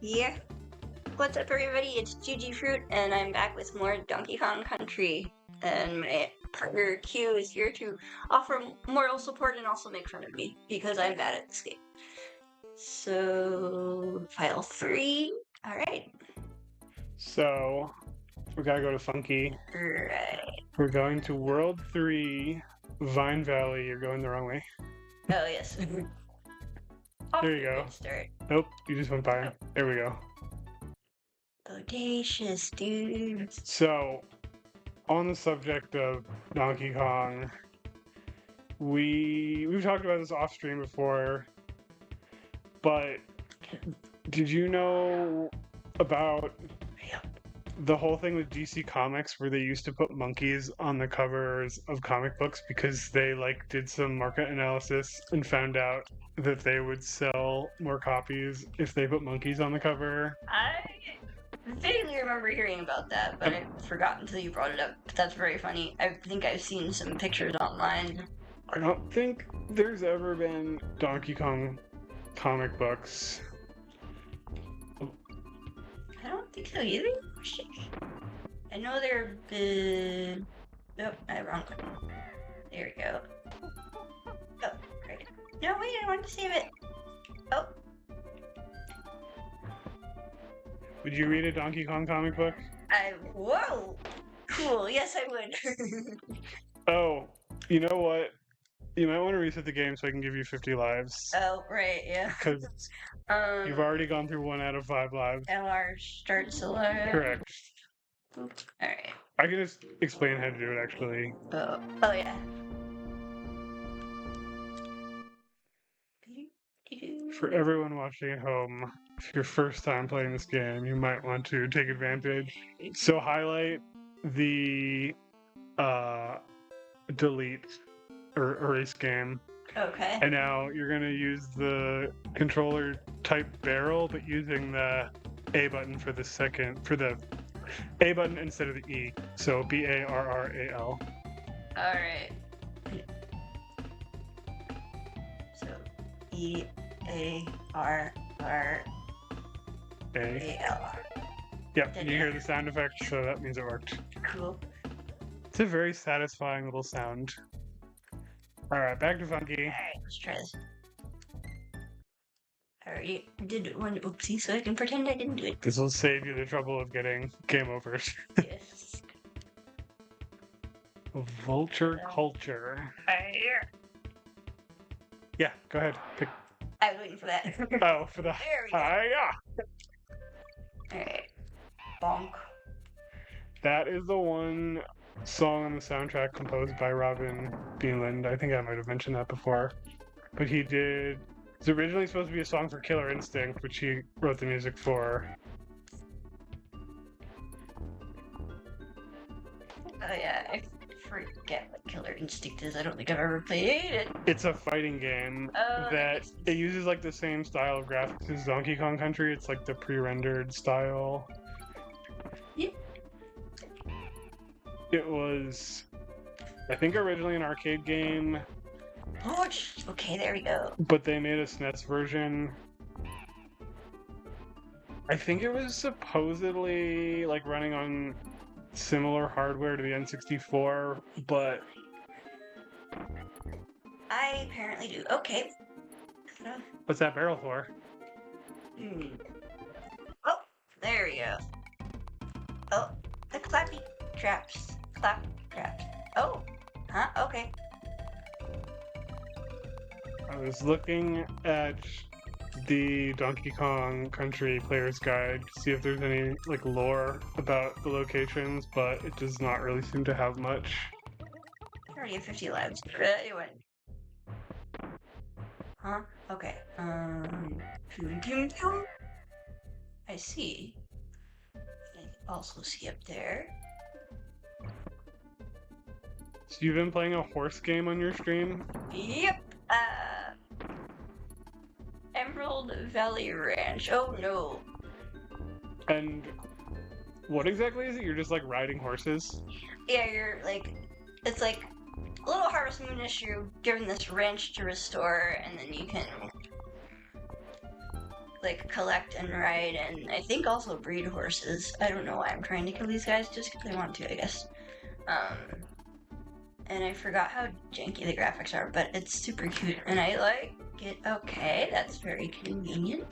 Yeah. What's up, everybody? It's GG Fruit, and I'm back with more Donkey Kong Country. And my partner Q is here to offer moral support and also make fun of me because I'm bad at this game. So, file 3. Alright. So, we gotta go to Funky. Right. We're going to World 3, Vine Valley. You're going the wrong way. Oh, yes. There you go. Start. Nope, you just went by him. Oh. There we go. Bodacious, dude. So, on the subject of Donkey Kong, we've talked about this off stream before, but did you know about the whole thing with DC Comics where they used to put monkeys on the covers of comic books because they did some market analysis and found out that they would sell more copies if they put monkeys on the cover? I vaguely remember hearing about that, but I forgot until you brought it up. But that's very funny. I think I've seen some pictures online. I don't think there's ever been Donkey Kong comic books. I don't think so either. I know there have been... Nope, wrong one. There we go. Oh, great. No, wait, I wanted to save it. Oh. Would you read a Donkey Kong comic book? Whoa! Cool, yes I would. Oh, you know what? You might want to reset the game so I can give you 50 lives. Oh, right, yeah. Because you've already gone through 1 out of 5 lives. LR starts alive. Correct. Alright. I can just explain how to do it, actually. Oh yeah. For everyone watching at home, if your first time playing this game, you might want to take advantage. So highlight the delete or erase game. Okay. And now you're going to use the controller type barrel, but using the A button for the A button instead of the E. So BARRAL. Alright. So EARRAL. Yep, and you hear the sound effect, so that means it worked. Cool. It's a very satisfying little sound. Alright, back to Funky. Alright, let's try this. I already did one oopsie, so I can pretend I didn't do it. This will save you the trouble of getting game overs. Yes. Vulture Culture. Yeah, go ahead. Pick. I was waiting for that. Oh, for the... There we go. Alright. Bonk. That is the one song on the soundtrack composed by Robin Beanland. I think I might have mentioned that before. But he did... It's originally supposed to be a song for Killer Instinct, which he wrote the music for. Oh yeah, I forget what Killer Instinct is. I don't think I've ever played it. It's a fighting game that it uses the same style of graphics as Donkey Kong Country. It's the pre-rendered style. Yeah. It was, I think, originally an arcade game. Oh, okay, there we go. But they made a SNES version. I think it was supposedly running on similar hardware to the N64, but I apparently do. Okay. What's that barrel for? Oh, there we go. Oh, the clappy traps. Clap traps. Oh, huh? Okay. I was looking at the Donkey Kong Country Player's Guide to see if there's any lore about the locations, but it does not really seem to have much. I already have 50 lives. Anyway. Huh? Okay. I see. I also see up there. So you've been playing a horse game on your stream? Yep. Emerald Valley Ranch. Oh no. And what exactly is it? You're just riding horses? Yeah, you're it's a little Harvest Moon-ish. You're given this ranch to restore, and then you can like collect and ride, and I think also breed horses. I don't know why I'm trying to kill these guys, just because I want to, I guess. And I forgot how janky the graphics are, but it's super cute, and I like it. Okay, that's very convenient.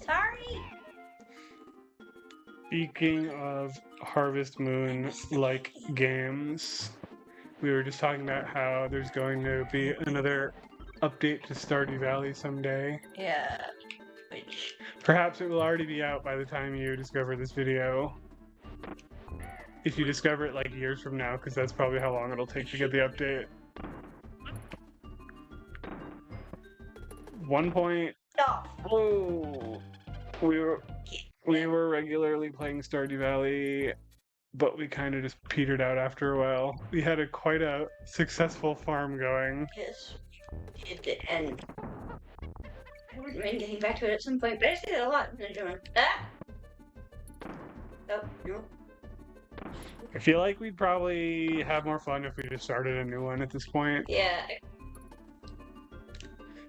Sorry. Speaking of Harvest Moon-like games, we were just talking about how there's going to be another update to Stardew Valley someday. Yeah. Which Perhaps it will already be out by the time you discover this video. If you discover it like years from now, because that's probably how long it'll take to get the update. 1 point. oh, Oh, we were regularly playing Stardew Valley, but we kind of just petered out after a while. We had quite a successful farm going. yes, and I wouldn't mind getting back to it at some point, but I say that a lot when I'm doing. Ah. Oh no. I feel like we'd probably have more fun if we just started a new one at this point. Yeah.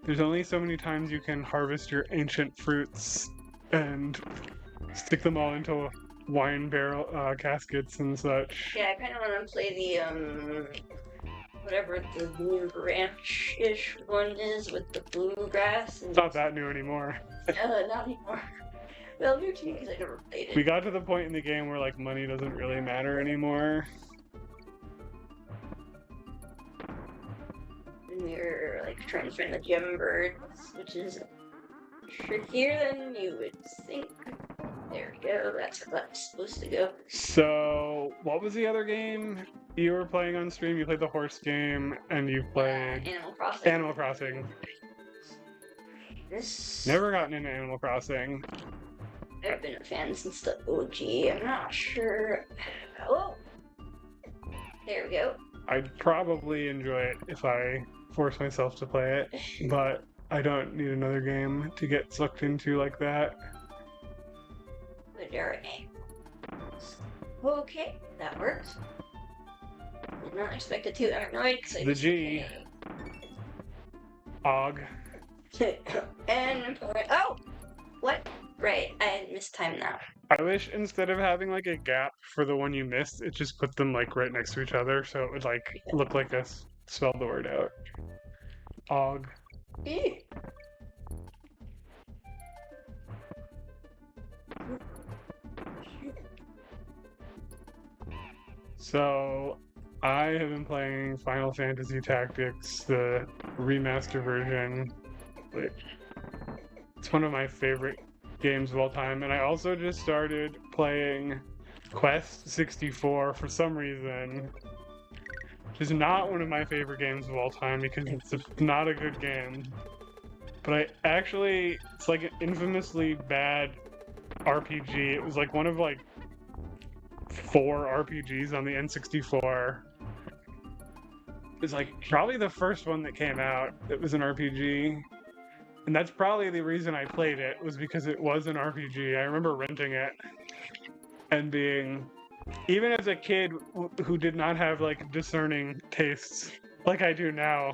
There's only so many times you can harvest your ancient fruits and stick them all into wine barrel caskets and such. Yeah, I kind of want to play the whatever the blue ranch-ish one is with the bluegrass. It's not that new anymore. Not anymore. Well, new to me because I never played it. We got to the point in the game where like money doesn't really matter anymore. And we were like trying to find the gem birds, which is trickier than you would think. There we go. That's where that's supposed to go. So, what was the other game you were playing on stream? You played the horse game, and you played Animal Crossing. Animal Crossing. This Never gotten into Animal Crossing. I've been a fan since the OG. I'm not sure. Oh, there we go. I'd probably enjoy it if I force myself to play it, but I don't need another game to get sucked into like that. Good darn. Okay, that works. Did not expect it to. I'm annoyed because I The G. Og. and oh, what? Right, I mistimed that. I wish instead of having like a gap for the one you missed, it just put them like right next to each other, so it would like look like this. Spell the word out. Og. Ew. So, I have been playing Final Fantasy Tactics, the remaster version. It's one of my favorite games of all time, and I also just started playing Quest 64 for some reason. Which is not one of my favorite games of all time because it's not a good game. But it's like an infamously bad RPG. It was like one of like 4 RPGs on the N64. It was like probably the first one that came out that was an RPG. And that's probably the reason I played it, was because it was an RPG. I remember renting it and being, even as a kid who did not have like discerning tastes like I do now,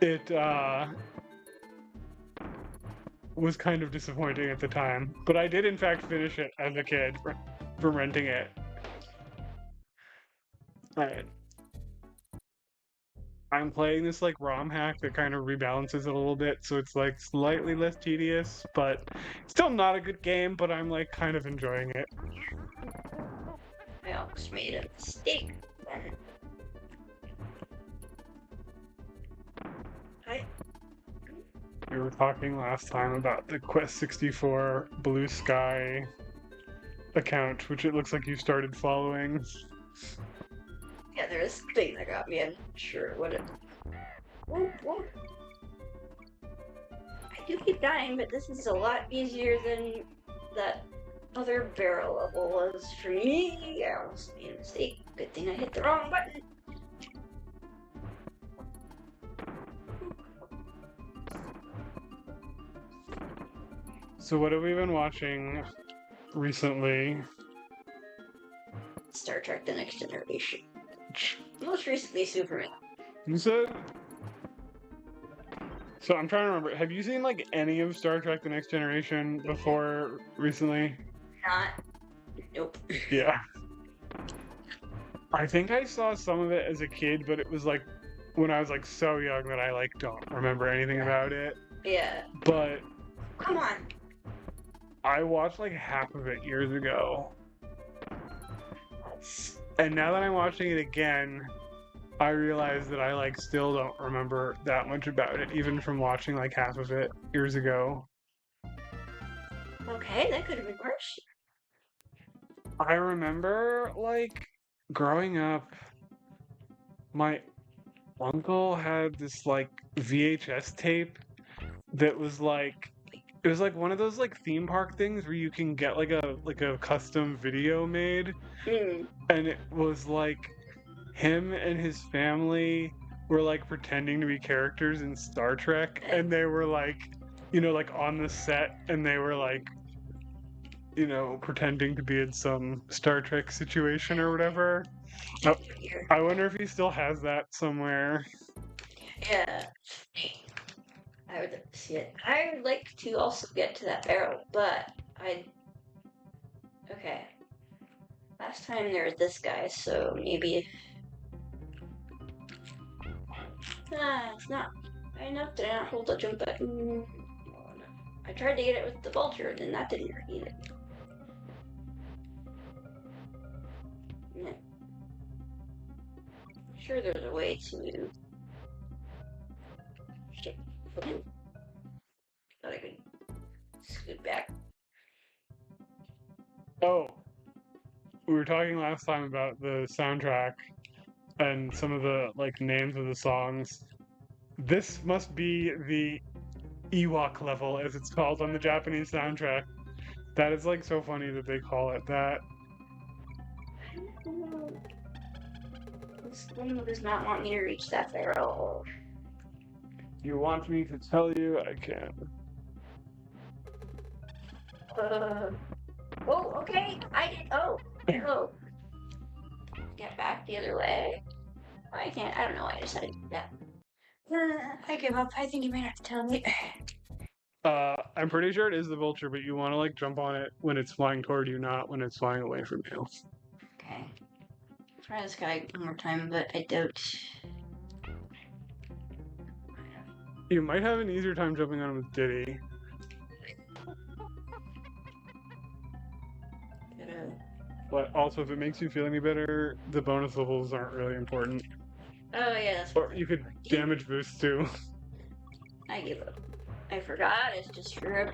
it was kind of disappointing at the time. But I did in fact finish it as a kid from renting it. Alright. I'm playing this like ROM hack that kind of rebalances it a little bit, so it's like slightly less tedious, but still not a good game, but I'm like kind of enjoying it. I almost made a mistake. We were talking last time about the Quest 64 Blue Sky account, which it looks like you started following. Yeah, there was a thing that got me. I'm not sure what it. Whoa, whoa. I do keep dying, but this is a lot easier than that other barrel level was for me. I almost made a mistake. Good thing I hit the wrong button. So what have we been watching recently? Star Trek: The Next Generation. Most recently, Superman. Is it? So I'm trying to remember. Have you seen like any of Star Trek: The Next Generation before recently? Not. Nope. Yeah. I think I saw some of it as a kid, but it was like when I was like so young that I like don't remember anything about it. Yeah. But Come on. I watched like half of it years ago. And now that I'm watching it again, I realize that I like still don't remember that much about it, even from watching like half of it years ago. Okay, that could have been worse. I remember like growing up, my uncle had this like VHS tape that was like it was like one of those like theme park things where you can get like a custom video made, and it was like him and his family were like pretending to be characters in Star Trek, and they were like, like on the set, and they were like, pretending to be in some Star Trek situation or whatever. I wonder if he still has that somewhere. Yeah. I would like to see it. I would like to also get to that barrel, but okay. Last time there was this guy, so maybe it's not enough that I don't hold the jump button. I tried to get it with the vulture, and that didn't work either. Yeah. Sure, there's a way to. Shit. Thought I could scoot back. Oh, we were talking last time about the soundtrack and some of the like names of the songs. This must be the Ewok level, as it's called on the Japanese soundtrack. That is like so funny that they call it that. This one does not want me to reach that barrel. You want me to tell you? I can. Oh, okay. I did. Oh. Get back the other way. I can't. I don't know why I decided to do that. I give up. I think you might have to tell me. I'm pretty sure it is the vulture, but you want to like jump on it when it's flying toward you, not when it's flying away from you. Okay. Try this guy one more time, but I doubt. You might have an easier time jumping on him with Diddy. But also, if it makes you feel any better, the bonus levels aren't really important. Oh yeah, that's. Or you could damage boost too. I give up. I forgot. It's just for.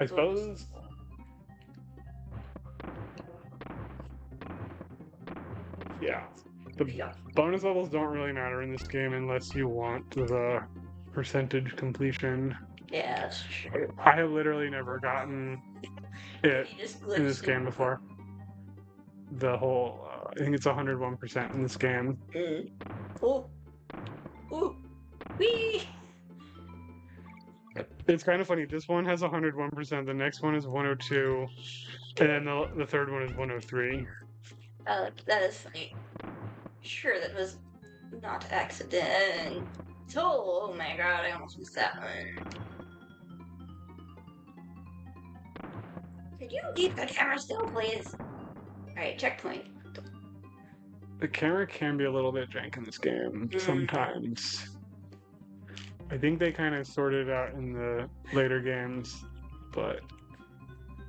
I suppose. Yeah. The bonus levels don't really matter in this game unless you want the percentage completion. Yeah, that's true. I have literally never gotten it in this game before. The whole, I think it's 101% in this game. Oh. Ooh. Wee. It's kind of funny. This one has 101%. The next one is 102, and then the third one is 103. That is funny. Sure, that was not accident. Oh my god, I almost missed that one. Could you keep the camera still, please? Alright, checkpoint. The camera can be a little bit jank in this game sometimes. I think they kind of sorted it out in the later games, but...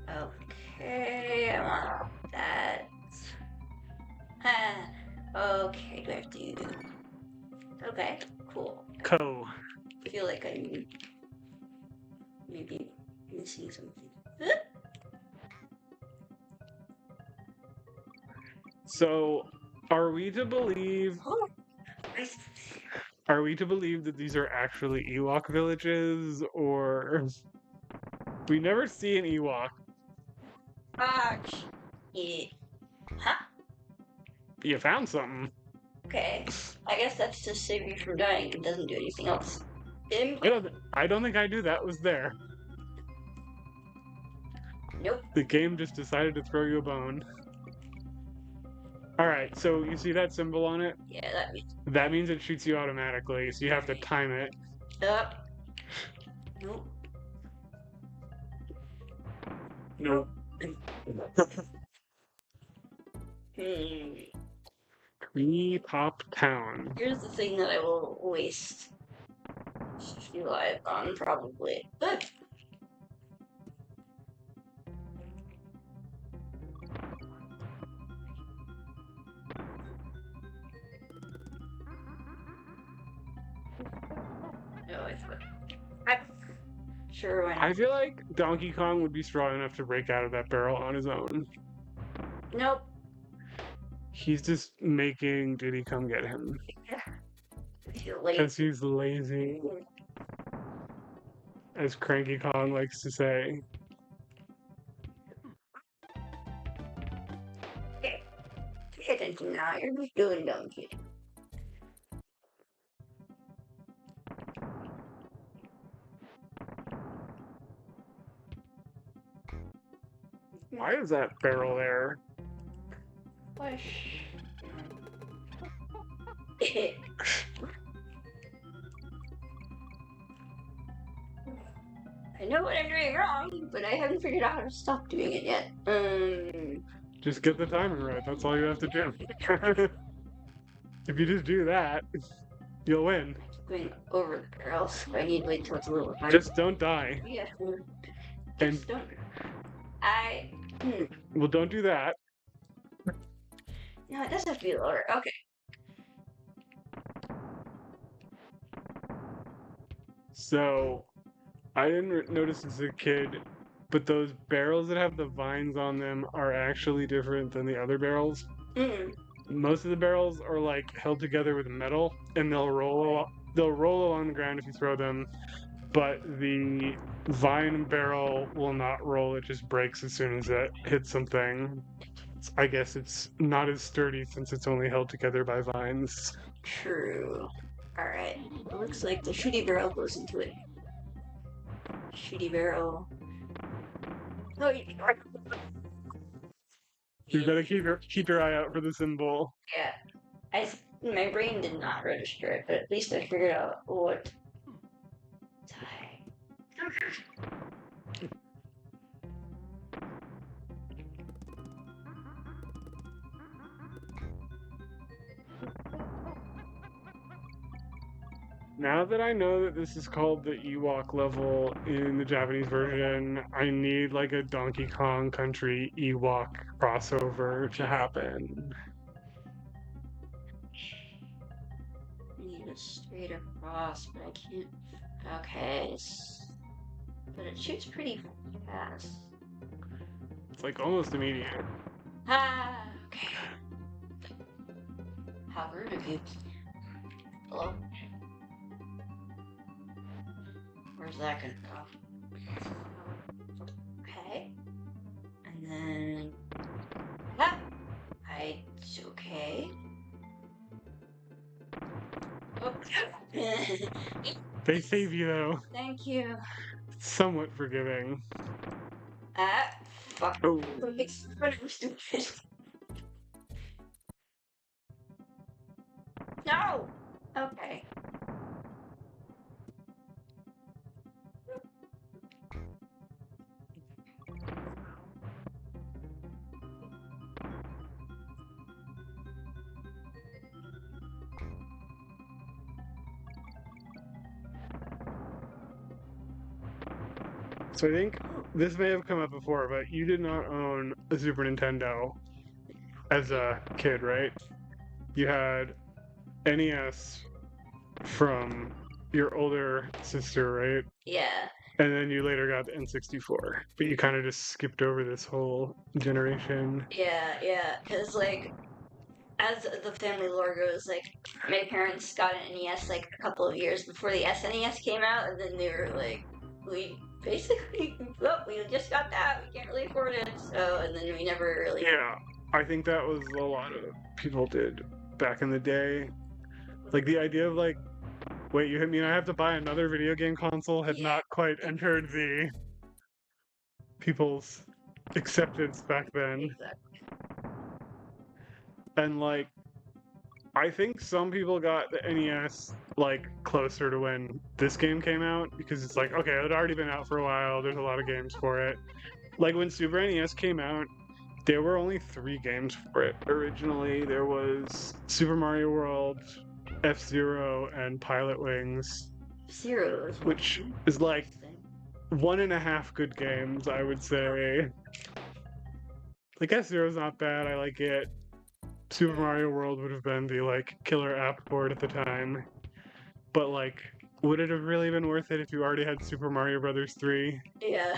Okay, I want that. Okay, do I have to... Okay, cool. I feel like I'm maybe missing something. So, are we to believe that these are actually Ewok villages, or we never see an Ewok? Yeah. Huh? You found something. Okay. I guess that's to save you from dying. It doesn't do anything else. I don't think I knew that was there. Nope. The game just decided to throw you a bone. Alright, so you see that symbol on it? Yeah, that means That means it shoots you automatically, so you have to time it. up. Nope. Nope. Hmm. Tree Top Town. Here's the thing that I will waste a few lives on, probably. But no, I'm sure why not. I feel like Donkey Kong would be strong enough to break out of that barrel on his own. Nope. He's just making Diddy come get him. Too late. Because he's lazy, as Cranky Kong likes to say. Okay. Pay attention now. You're just doing donkey. Why is that barrel there? Push. I know what I'm doing wrong, but I haven't figured out how to stop doing it yet. Just get the timing right. That's all you have to do. If you just do that, you'll win. Going over the barrels. I need to wait till it's a little higher. Just don't die. Yeah. And Just don't. I. well, don't do that. No, it does have to be lower. Okay. So, I didn't notice as a kid, but those barrels that have the vines on them are actually different than the other barrels. Most of the barrels are like held together with metal, and they'll roll along the ground if you throw them. But the vine barrel will not roll; it just breaks as soon as it hits something. I guess it's not as sturdy since it's only held together by vines. True. Alright. It looks like the shooty barrel goes into it. Shooty barrel. Oh, You gotta keep your eye out for the symbol. yeah. My brain did not register it, but at least I figured out what. Now that I know that this is called the Ewok level in the Japanese version, I need like a Donkey Kong Country Ewok crossover to happen. I need it straight across, but I can't. Okay. But it shoots pretty fast. It's like almost immediate. Ah, okay. How rude of you. Hello? Where's that gonna go? Okay. And then. Ah! It's okay. Oh. They save you though. Thank you. It's somewhat forgiving. Ah, fuck. Oh. It's stupid. No! Okay. So I think this may have come up before, but you did not own a Super Nintendo as a kid, right? You had NES from your older sister, right? Yeah. And then you later got the N64, but you kind of just skipped over this whole generation. Yeah. Because, like, as the family lore goes, like, my parents got an NES, like, a couple of years before the SNES came out, and then they were like, we basically, well, we just got that, we can't really afford it, so, and then we never really. Yeah, I think that was a lot of people did back in the day. Like, the idea of, like, wait, you mean I have to buy another video game console had not quite entered the people's acceptance back then. Exactly. And like, I think some people got the NES like closer to when this game came out because it's like, okay, it had already been out for a while. There's a lot of games for it. Like when Super NES came out, there were only 3 games for it originally. There was Super Mario World, F-Zero, and Pilot Wings, Zero is which is like 1.5 good games, I would say. Like F-Zero's not bad. I like it. Super Mario World would have been the like killer app for it at the time. But like, would it have really been worth it if you already had Super Mario Brothers 3? Yeah.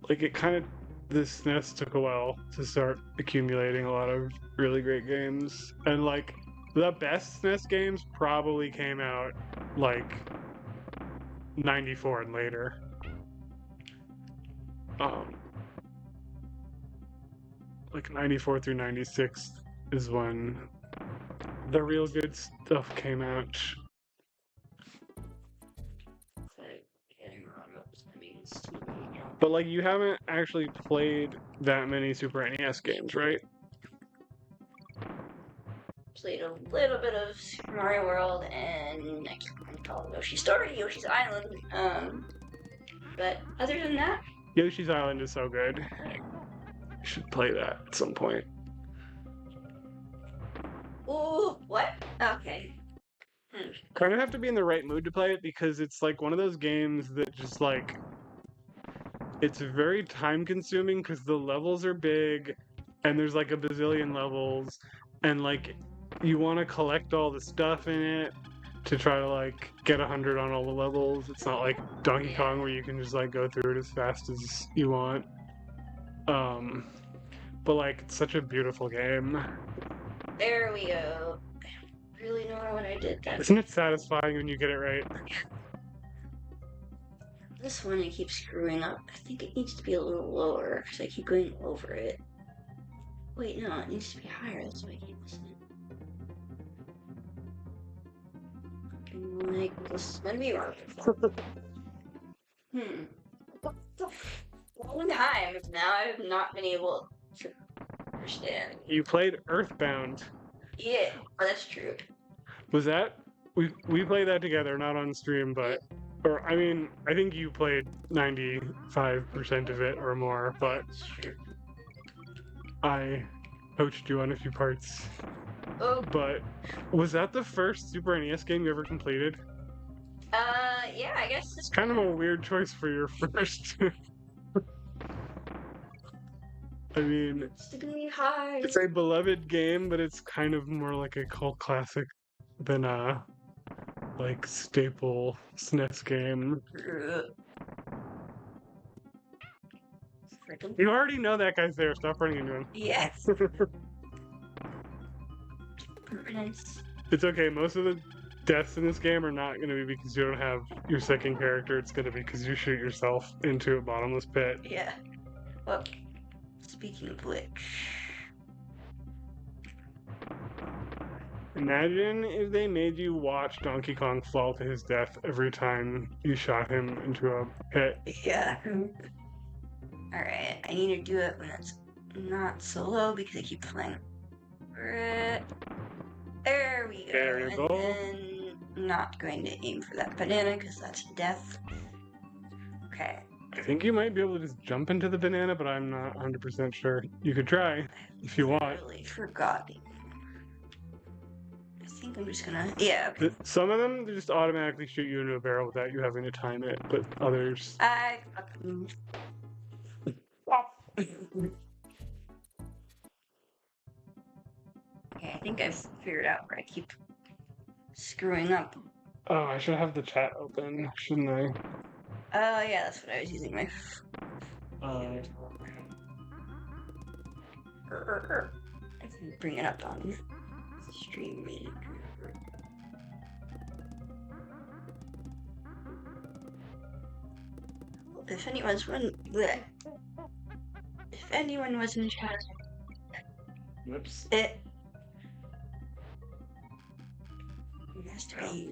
Like it kind of this SNES took a while to start accumulating a lot of really great games. And like the best SNES games probably came out like 94 and later. Like 94 through 96 is when the real good stuff came out. But like you haven't actually played that many Super NES games, right? Played a little bit of Super Mario World and I can't call it Yoshi's Story, Yoshi's Island. But other than that, Yoshi's Island is so good. You should play that at some point. ooh, what? Okay. Kind of have to be in the right mood to play it because it's like one of those games that just like it's very time consuming because the levels are big and there's like a bazillion levels and like you want to collect all the stuff in it to try to like get 100 on all the levels. It's not like Donkey Kong where you can just like go through it as fast as you want. But like it's such a beautiful game. There we go. I really know what I did that. Isn't it satisfying when you get it right? This one I keep screwing up. I think it needs to be a little lower because I keep going over it. Wait, no, it needs to be higher. That's why I keep missing it. Like, this is gonna be wrong. One time now I've not been able to understand. You played Earthbound. Yeah, that's true. Was that we played that together, not on stream, but or I mean, I think you played 95% of it or more, but I coached you on a few parts. Oh. But was that the first Super NES game you ever completed? Yeah, I guess It's kind of a weird choice for your first. I mean, it's gonna be high. it's a beloved game, but it's kind of more like a cult classic than a like staple SNES game. You already know that guy's there. Stop running into him. Yes. Nice. It's okay. Most of the deaths in this game are not going to be because you don't have your second character. It's going to be because you shoot yourself into a bottomless pit. Yeah. Well, speaking of which, imagine if they made you watch Donkey Kong fall to his death every time you shot him into a pit. Yeah. Alright, I need to do it when it's not so low because I keep flying. There we go. There you go. And then not going to aim for that banana because that's death. Okay. I think you might be able to just jump into the banana, but I'm not 100% sure. You could try if you want. I really forgot. I think I'm just gonna. Yeah. Okay. Some of them they just automatically shoot you into a barrel without you having to time it, but others. Okay, I think I've figured out where I keep screwing up. Oh, I should have the chat open, shouldn't I? Yeah, that's what I was using my. I can bring it up on stream meeting. If anyone was in chat, Whoops. it has to be.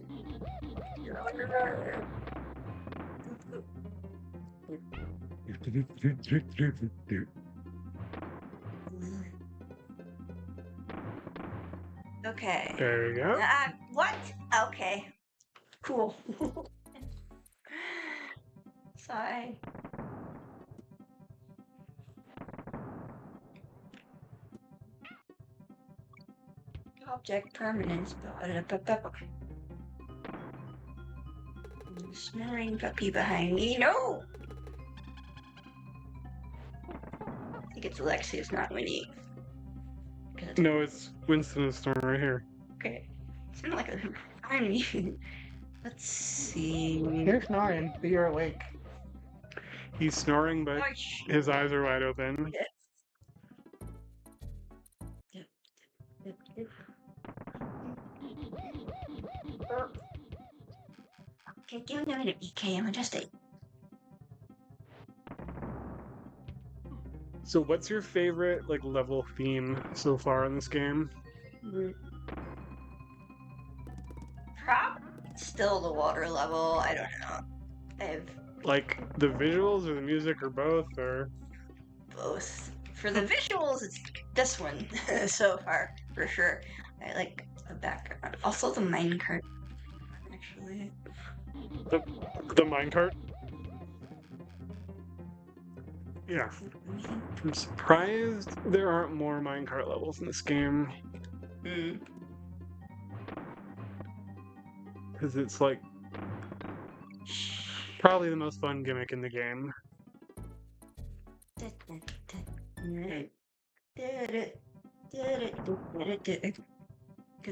Okay. There you go. What? Okay. Cool. Sigh. Object permanence. Snoring puppy behind me. No! I think it's Alexia's, not Winnie. No, it's Winston and Storm right here. Okay. It's not like a behind me. Let's see. You're snoring, but you're awake. He's snoring, but Gosh. his eyes are wide open. Okay, give me a minute, EK. I'm adjusting. So, what's your favorite like level theme so far in this game? Probably still the water level. I don't know. I have Like the visuals or the music or both, or both. For the visuals, it's this one so far, for sure. I like the background. Also the minecart, actually. the minecart? Yeah. I'm surprised there aren't more minecart levels in this game. Because it's like probably the most fun gimmick in the game. Get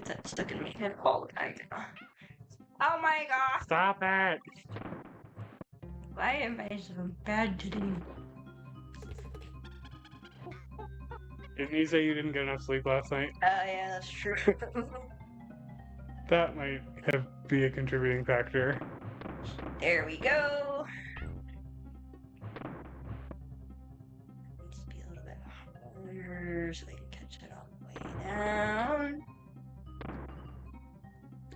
that stuck in my head all the time. Oh my god! Stop it! Why am I so bad today? Didn't you say you didn't get enough sleep last night? Oh yeah, that's true. That might be a contributing factor. There we go. Needs to be a little bit harder so we can catch it all the way down.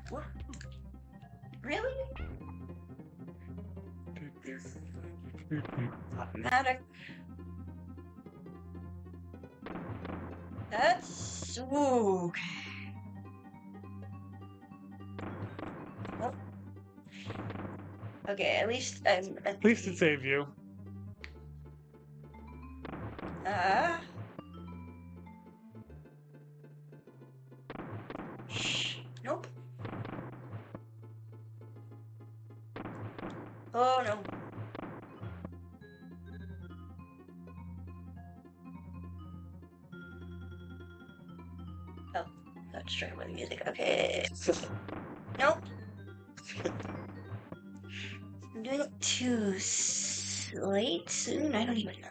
What? Really? Automatic. That's ooh. Well, okay, at least I'm. At least it saved you. Nope. Oh no. Oh, let's try with music. Okay. Nope. I'm doing it too late soon. I don't even know.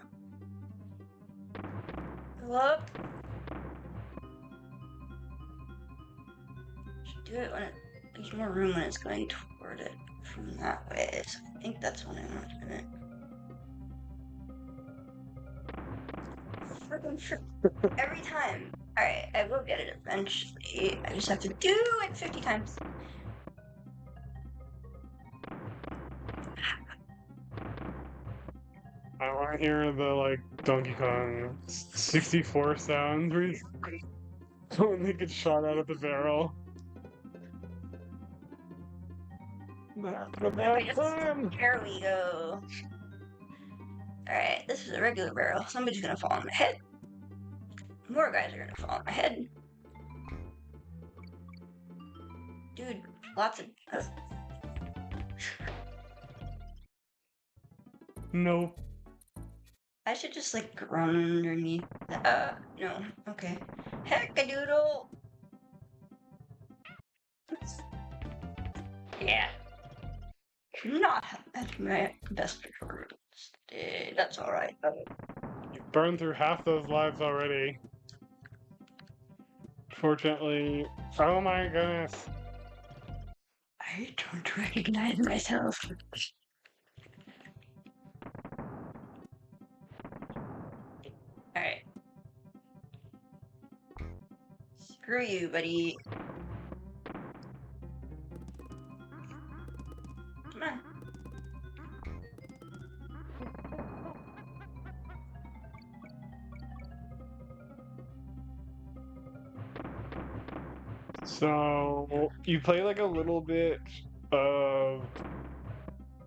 Go up. Should do it when there's more room when it's going toward it from that way. So I think that's when I want to do it. Freaking sure. Every time. Alright, I will get it eventually. I just have to do it 50 times. I want to hear the like Donkey Kong 64 sounds where he's when they get shot out of the barrel. Here we go. Alright, this is a regular barrel. Somebody's gonna fall on my head. More guys are gonna fall on my head. Dude, lots of... Nope. I should just like run underneath. No. Okay. Heck-a-doodle! Yeah. Not at my best performance. That's alright. You've burned through half those lives already. Fortunately, oh my goodness. I don't recognize myself. Alright. Screw you, buddy. Come on. So you play like a little bit of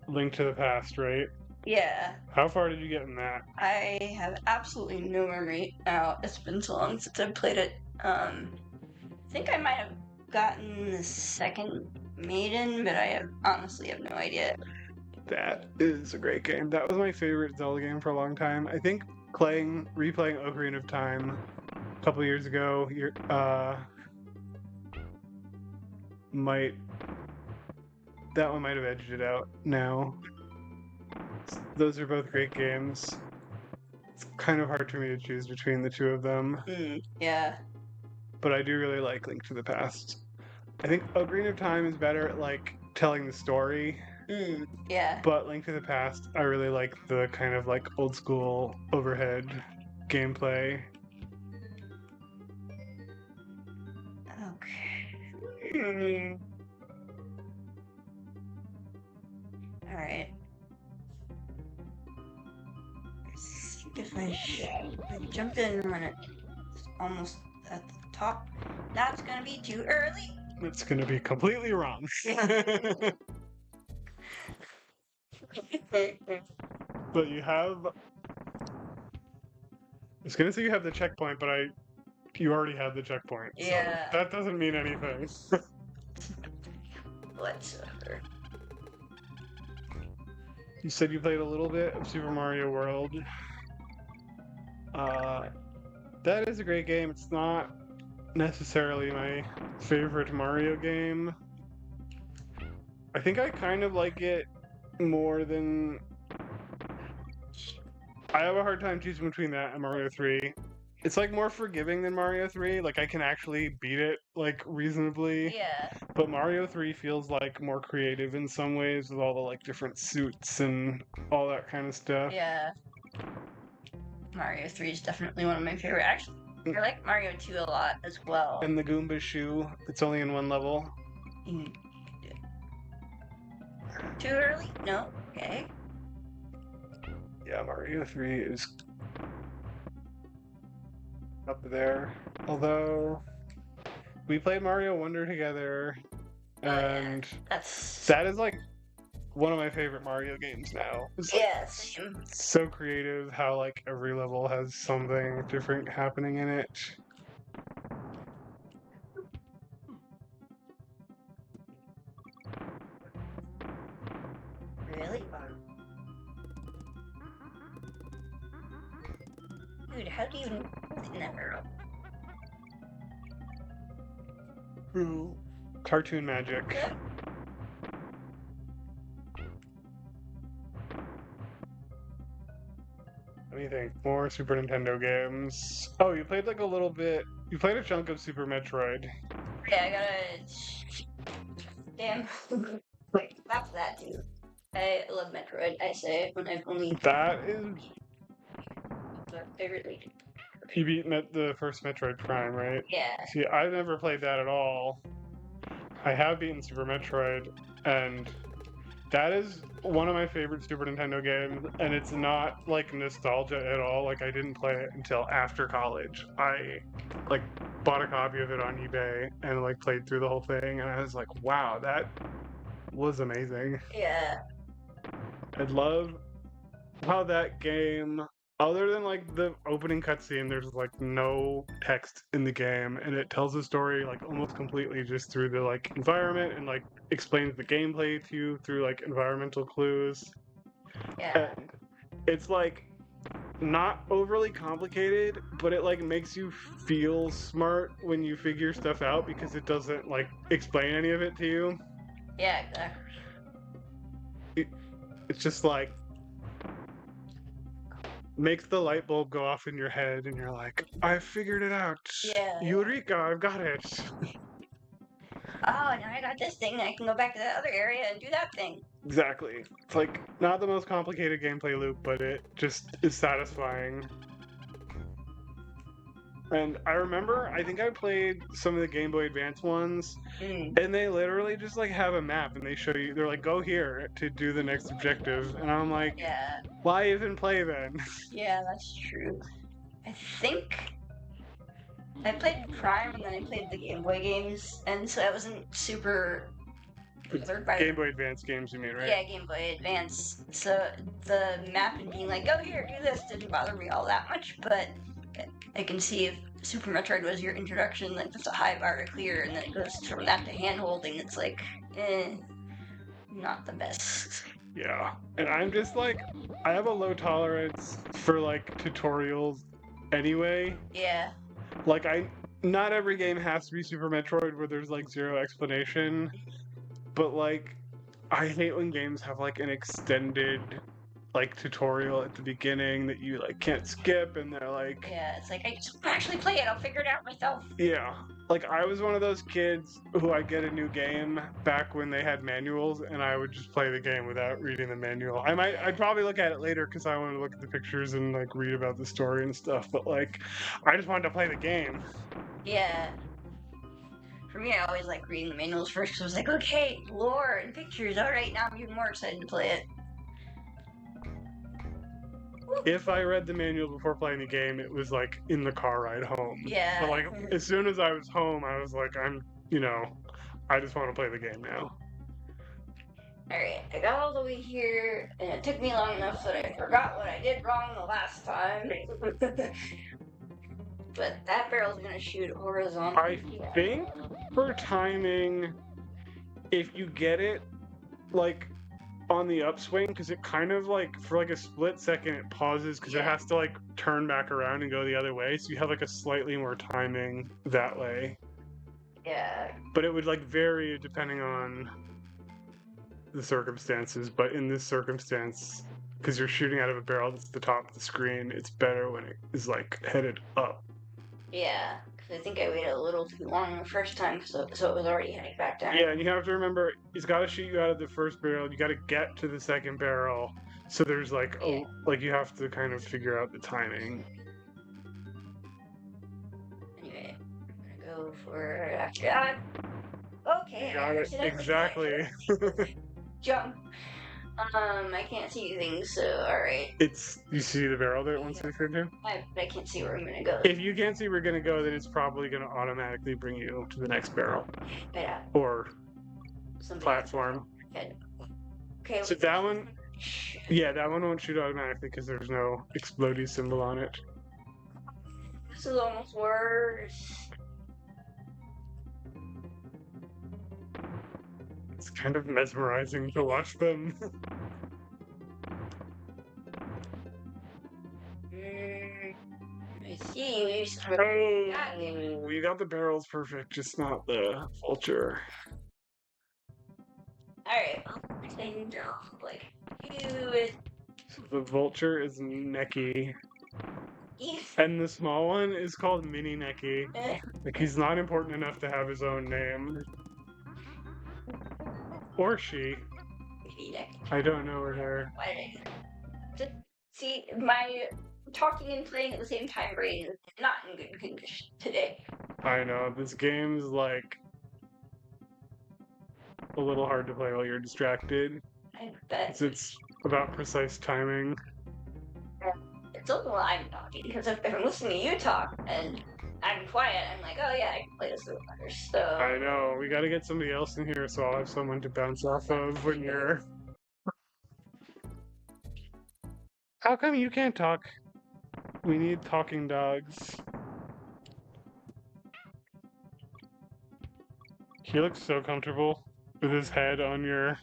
Link to the Past, right? Yeah, How far did you get in that? I have absolutely no memory now. It's been so long since I've played it. I think I might have gotten the second maiden, but I honestly have no idea. That is a great game. That was my favorite Zelda game for a long time. I think replaying Ocarina of Time a couple years ago, might that one might have edged it out now. Those are both great games. It's kind of hard for me to choose between the two of them, Yeah. but I do really like Link to the Past. I think Ocarina of Time is better at like telling the story, Yeah. but Link to the Past, I really like the kind of like old school overhead gameplay. Okay. All right. Let's see if I jump in when it's almost at the top. That's gonna be too early. It's gonna be completely wrong. But you have. I was gonna say you have the checkpoint, but you already had the checkpoint. Yeah. So that doesn't mean anything. Whatsoever. You said you played a little bit of Super Mario World. That is a great game. It's not necessarily my favorite Mario game. I think I kind of like it more than. I have a hard time choosing between that and Mario 3. It's like more forgiving than Mario 3. Like I can actually beat it like reasonably. Yeah. But Mario 3 feels like more creative in some ways with all the like different suits and all that kind of stuff. Yeah. Mario 3 is definitely one of my favorite. Actually, I like Mario 2 a lot as well. And the Goomba shoe, it's only in one level. Too early? No. Okay. Yeah, Mario 3 is up there. Although we played Mario Wonder together, and that is like one of my favorite Mario games now. It's Yes. so creative how like every level has something different happening in it. Really? Dude, how do you never? Cartoon magic. Yeah. Let me think. More Super Nintendo games. Oh, you played like a little bit. You played a chunk of Super Metroid. Yeah, I gotta. Damn. Wait, that's that too. I love Metroid. I say when I've only. That is. My favorite lead. You beat the first Metroid Prime, right? Yeah. See, I've never played that at all. I have beaten Super Metroid, and that is one of my favorite Super Nintendo games, and it's not like nostalgia at all. Like I didn't play it until after college. I like bought a copy of it on eBay and like played through the whole thing, and I was like, wow, that was amazing. Yeah. I love how that game, other than like the opening cutscene, there's like no text in the game, and it tells the story like almost completely just through the like environment and like explains the gameplay to you through like environmental clues. Yeah. And it's like not overly complicated, but it like makes you feel smart when you figure stuff out because it doesn't like explain any of it to you. Yeah, exactly. It's just like makes the light bulb go off in your head and you're like, I figured it out. Yeah. Eureka, I've got it. Oh, now I got this thing. I can go back to that other area and do that thing. Exactly. It's like not the most complicated gameplay loop, but it just is satisfying. And I remember, I think I played some of the Game Boy Advance ones, and they literally just like have a map and they show you, they're like, go here to do the next objective. And I'm like, Yeah. why even play then? Yeah, that's true. I think I played Prime and then I played the Game Boy games, and so I wasn't super bothered by Game Boy Advance games, you mean, right? yeah, Game Boy Advance. So the map and being like, go here, do this, didn't bother me all that much, but I can see if Super Metroid was your introduction, like that's a high bar to clear, and then it goes from that to hand holding. It's like, not the best. Yeah. And I'm just like, I have a low tolerance for like tutorials anyway. Yeah, Like, not every game has to be Super Metroid where there's like zero explanation, but like, I hate when games have like an extended like tutorial at the beginning that you like can't skip, and they're like, yeah. It's like I just wanna actually play it. I'll figure it out myself. yeah. Like, I was one of those kids who I'd get a new game back when they had manuals, and I would just play the game without reading the manual. I'd probably look at it later because I wanted to look at the pictures and like read about the story and stuff. But like, I just wanted to play the game. Yeah. For me, I always like reading the manuals first because I was like, okay, lore and pictures. All right, now I'm even more excited to play it. If I read the manual before playing the game, it was like in the car ride home. Yeah. But like, as soon as I was home, I was like, I just want to play the game now. Alright, I got all the way here, and it took me long enough that I forgot what I did wrong the last time. But that barrel's gonna shoot horizontally. I think for timing, if you get it like on the upswing, because it kind of like for like a split second it pauses because it has to like turn back around and go the other way, so you have like a slightly more timing that way. Yeah. But it would like vary depending on the circumstances. But in this circumstance, because you're shooting out of a barrel that's at the top of the screen, it's better when it is like headed up. Yeah, because I think I waited a little too long the first time, so it was already heading back down. Yeah, and you have to remember, it's got to shoot you out of the first barrel. You got to get to the second barrel. So there's like, like you have to kind of figure out the timing. Anyway, I'm gonna go for after that. Okay, You got it exactly. Jump. I can't see things, so alright. You see the barrel that it wants to turn to? I can't see where I'm gonna go. If you can't see where you're gonna go, then it's probably gonna automatically bring you to the next barrel. Yeah. Or Somebody platform. Okay. So that one, yeah, that one won't shoot automatically because there's no explodey symbol on it. This is almost worse. It's kind of mesmerizing to watch them. I see. Oh, you got the barrels perfect, just not the vulture. Alright, like you. So the vulture is Neki. And the small one is called Mini Neki. Like, he's not important enough to have his own name. Or she. I don't know her. Why did I... See, my talking and playing at the same time brain is not in good condition today. I know, this game's like a little hard to play while you're distracted. I bet. It's about precise timing. It's also while I'm talking, because if I'm listening to you talk and I'm quiet, I'm like, oh yeah, I can play this with others, so... I know, we gotta get somebody else in here so I'll have someone to bounce off of when you're... How come you can't talk? We need talking dogs. He looks so comfortable with his head on your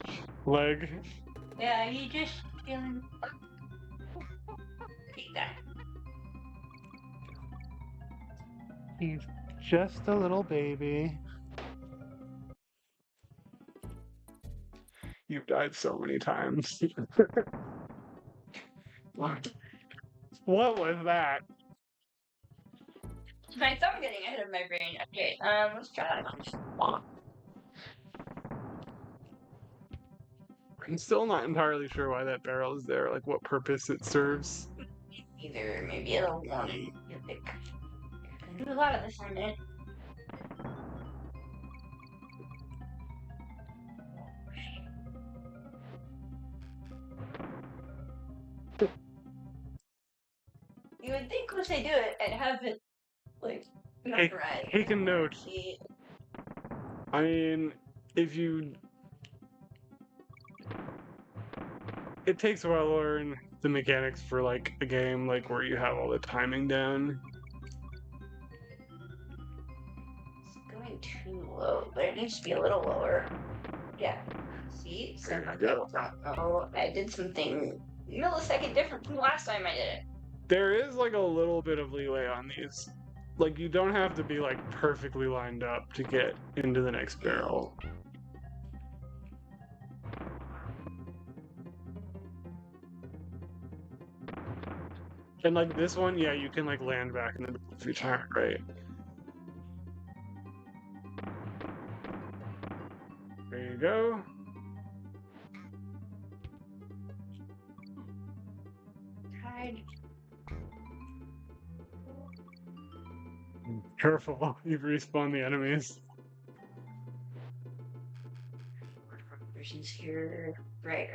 leg. Yeah, he just feeling... He's just a little baby. You've died so many times. What was that? My thumb getting ahead of my brain. Okay, let's try that. I'm still not entirely sure why that barrel is there, like what purpose it serves. Either maybe it'll want to pick. I do a lot of this on it. You would think once I do it, I'd have it like Take, Right. take a note. See, I mean, if you... It takes a while to learn the mechanics for, like, a game, like, where you have all the timing down. it's going too low, but it needs to be a little lower. Yeah. See? So, There you go. oh, I did something millisecond different from the last time I did it. There is, like, a little bit of leeway on these. Like, you don't have to be, like, perfectly lined up to get into the next barrel. And, like, this one, yeah, you can, like, land back in the middle if you time it right. There you go. Tried. Careful, you've respawned the enemies. Versions here. Right.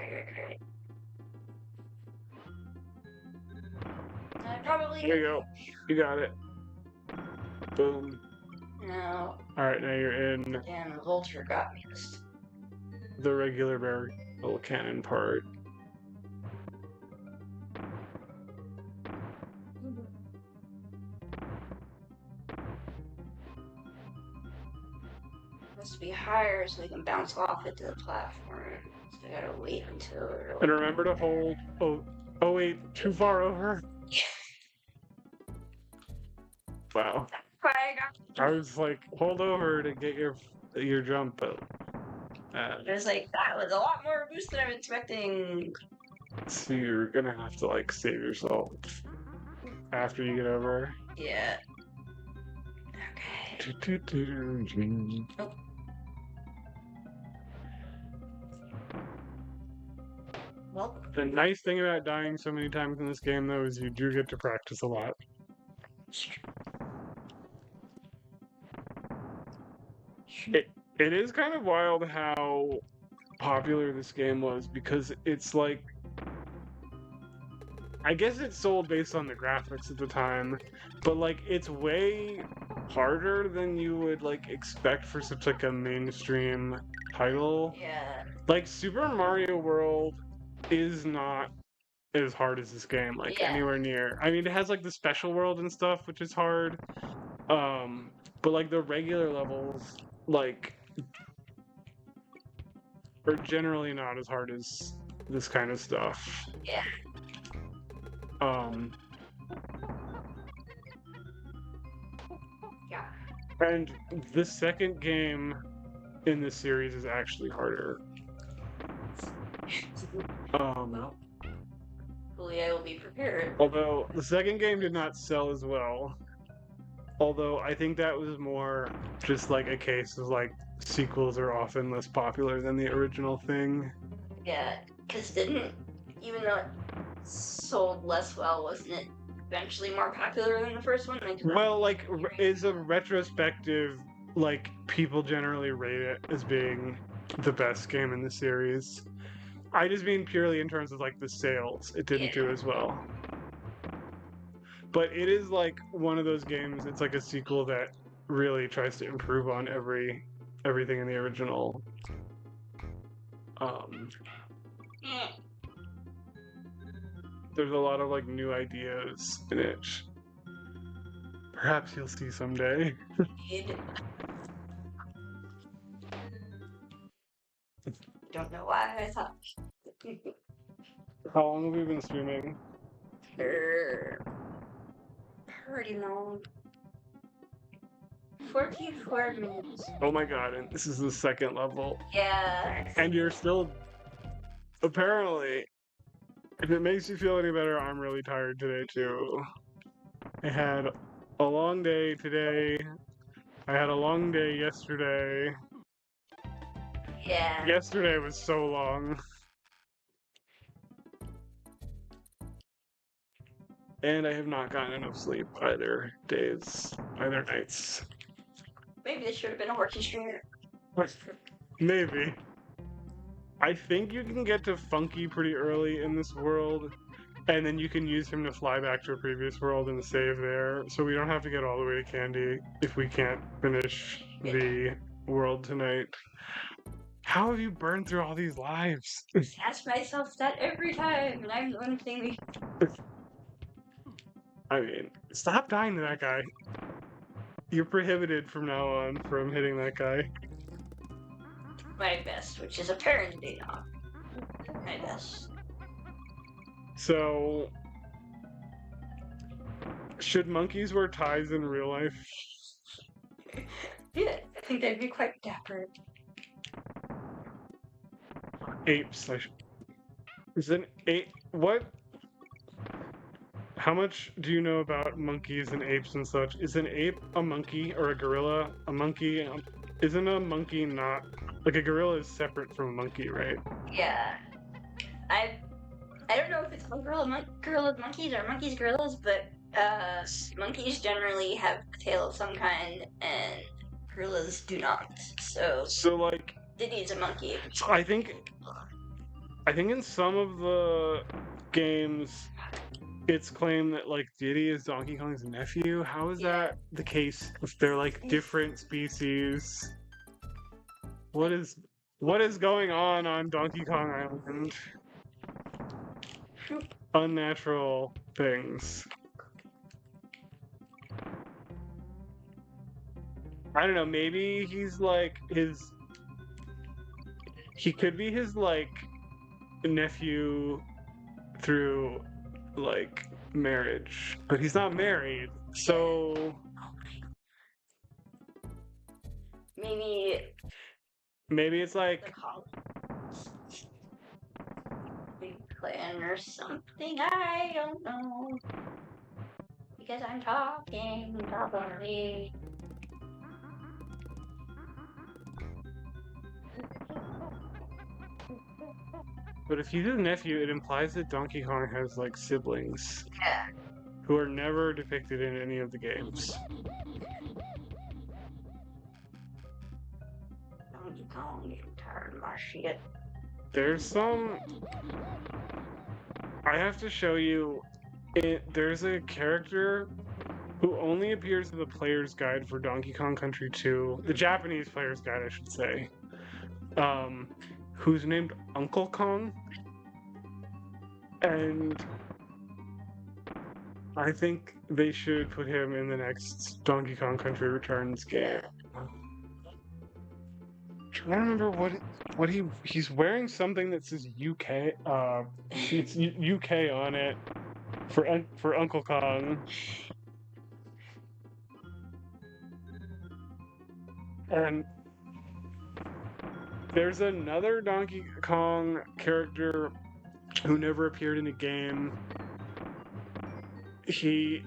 Probably. There you go. You got it. Boom. No. Alright, now you're in Damn, the vulture got me this. the regular barrel cannon part. Has to be higher so we can bounce off it to the platform. So I gotta wait until. And remember to hold. Oh wait, too far over. Wow. I was like, hold over to get your jump, but It was like that was a lot more boost than I'm expecting. so you're gonna have to like save yourself after you get over. Yeah. Okay. Oh. Well, The nice thing about dying so many times in this game, though, is you do get to practice a lot. It is kind of wild how popular this game was, because it's like, I guess it's sold based on the graphics at the time, but like it's way harder than you would like expect for such like a mainstream title. yeah. Like Super Mario World is not as hard as this game, like Yeah. anywhere near. I mean, it has like the special world and stuff, which is hard. But like the regular levels, like, are generally not as hard as this kind of stuff. Yeah. Yeah. And the second game in this series is actually harder. Well, hopefully I will be prepared. Although the second game did not sell as well. Although I think that was more just like a case of like sequels are often less popular than the original thing. Yeah, because even though it sold less well, wasn't it eventually more popular than the first one? Well, like, is a retrospective, like, people generally rate it as being the best game in the series. I just mean purely in terms of, like, the sales. It didn't do as well. But it is, like, one of those games, it's like a sequel that really tries to improve on everything in the original. There's a lot of, like, new ideas in it. Perhaps you'll see someday. Don't know why I thought. How long have we been streaming? Pretty long. 44 minutes. Oh my god, and this is the second level. Yeah. And you're still... Apparently, if it makes you feel any better, I'm really tired today too. I had a long day today. I had a long day yesterday. Yeah. Yesterday was so long. And I have not gotten enough sleep either nights. Maybe this should have been a horsey streamer. Maybe. I think you can get to Funky pretty early in this world, And then you can use him to fly back to a previous world and save there. So we don't have to get all the way to Candy if we can't finish the world tonight. How have you burned through all these lives? Ask myself that every time, and I'm the one thing. I mean, stop dying to that guy. You're prohibited from now on from hitting that guy. My best, which is apparently not my best. So, should monkeys wear ties in real life? Yeah, I think that'd be quite dapper. Apes. Is an ape? What? How much do you know about monkeys and apes and such? Is an ape a monkey or a gorilla a monkey? Isn't a monkey not like a gorilla is separate from a monkey, right? Yeah, I don't know if it's called gorilla monkeys or monkeys gorillas, but monkeys generally have a tail of some kind, and gorillas do not. So like, Diddy's a monkey. I think in some of the games, it's claimed that like Diddy is Donkey Kong's nephew. How is that the case if they're like different species? What is going on Donkey Kong Island? Unnatural things. I don't know, maybe he's like he could be his like nephew through like marriage, but he's not married, so maybe it's like Big clan or something. I don't know, because I'm talking probably. but if he's his nephew, it implies that Donkey Kong has like siblings Yeah. who are never depicted in any of the games. Donkey Kong, getting tired of my shit. There's some. I have to show you. There's a character who only appears in the player's guide for Donkey Kong Country 2, the Japanese player's guide, I should say. Who's named Uncle Kong, and I think they should put him in the next Donkey Kong Country Returns game. I don't remember what he's wearing something that says UK. It's UK on it for Uncle Kong. And there's another Donkey Kong character who never appeared in a game. He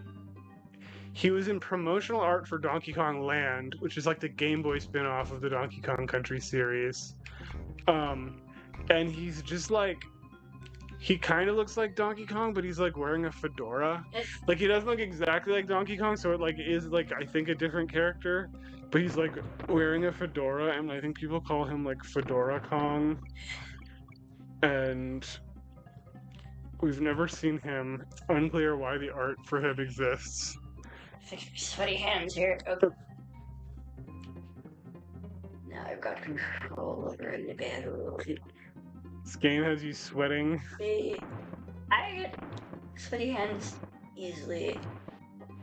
was in promotional art for Donkey Kong Land, which is like the Game Boy spin-off of the Donkey Kong Country series. And he's just like, he kind of looks like Donkey Kong, but he's like wearing a fedora. Like he doesn't look exactly like Donkey Kong, so it like is like I think a different character. But he's like wearing a fedora, and I think people call him like Fedora Kong. And we've never seen him. It's unclear why the art for him exists. Fix my sweaty hands here. Okay. Now I've got control over the battle. This game has you sweating. I get sweaty hands easily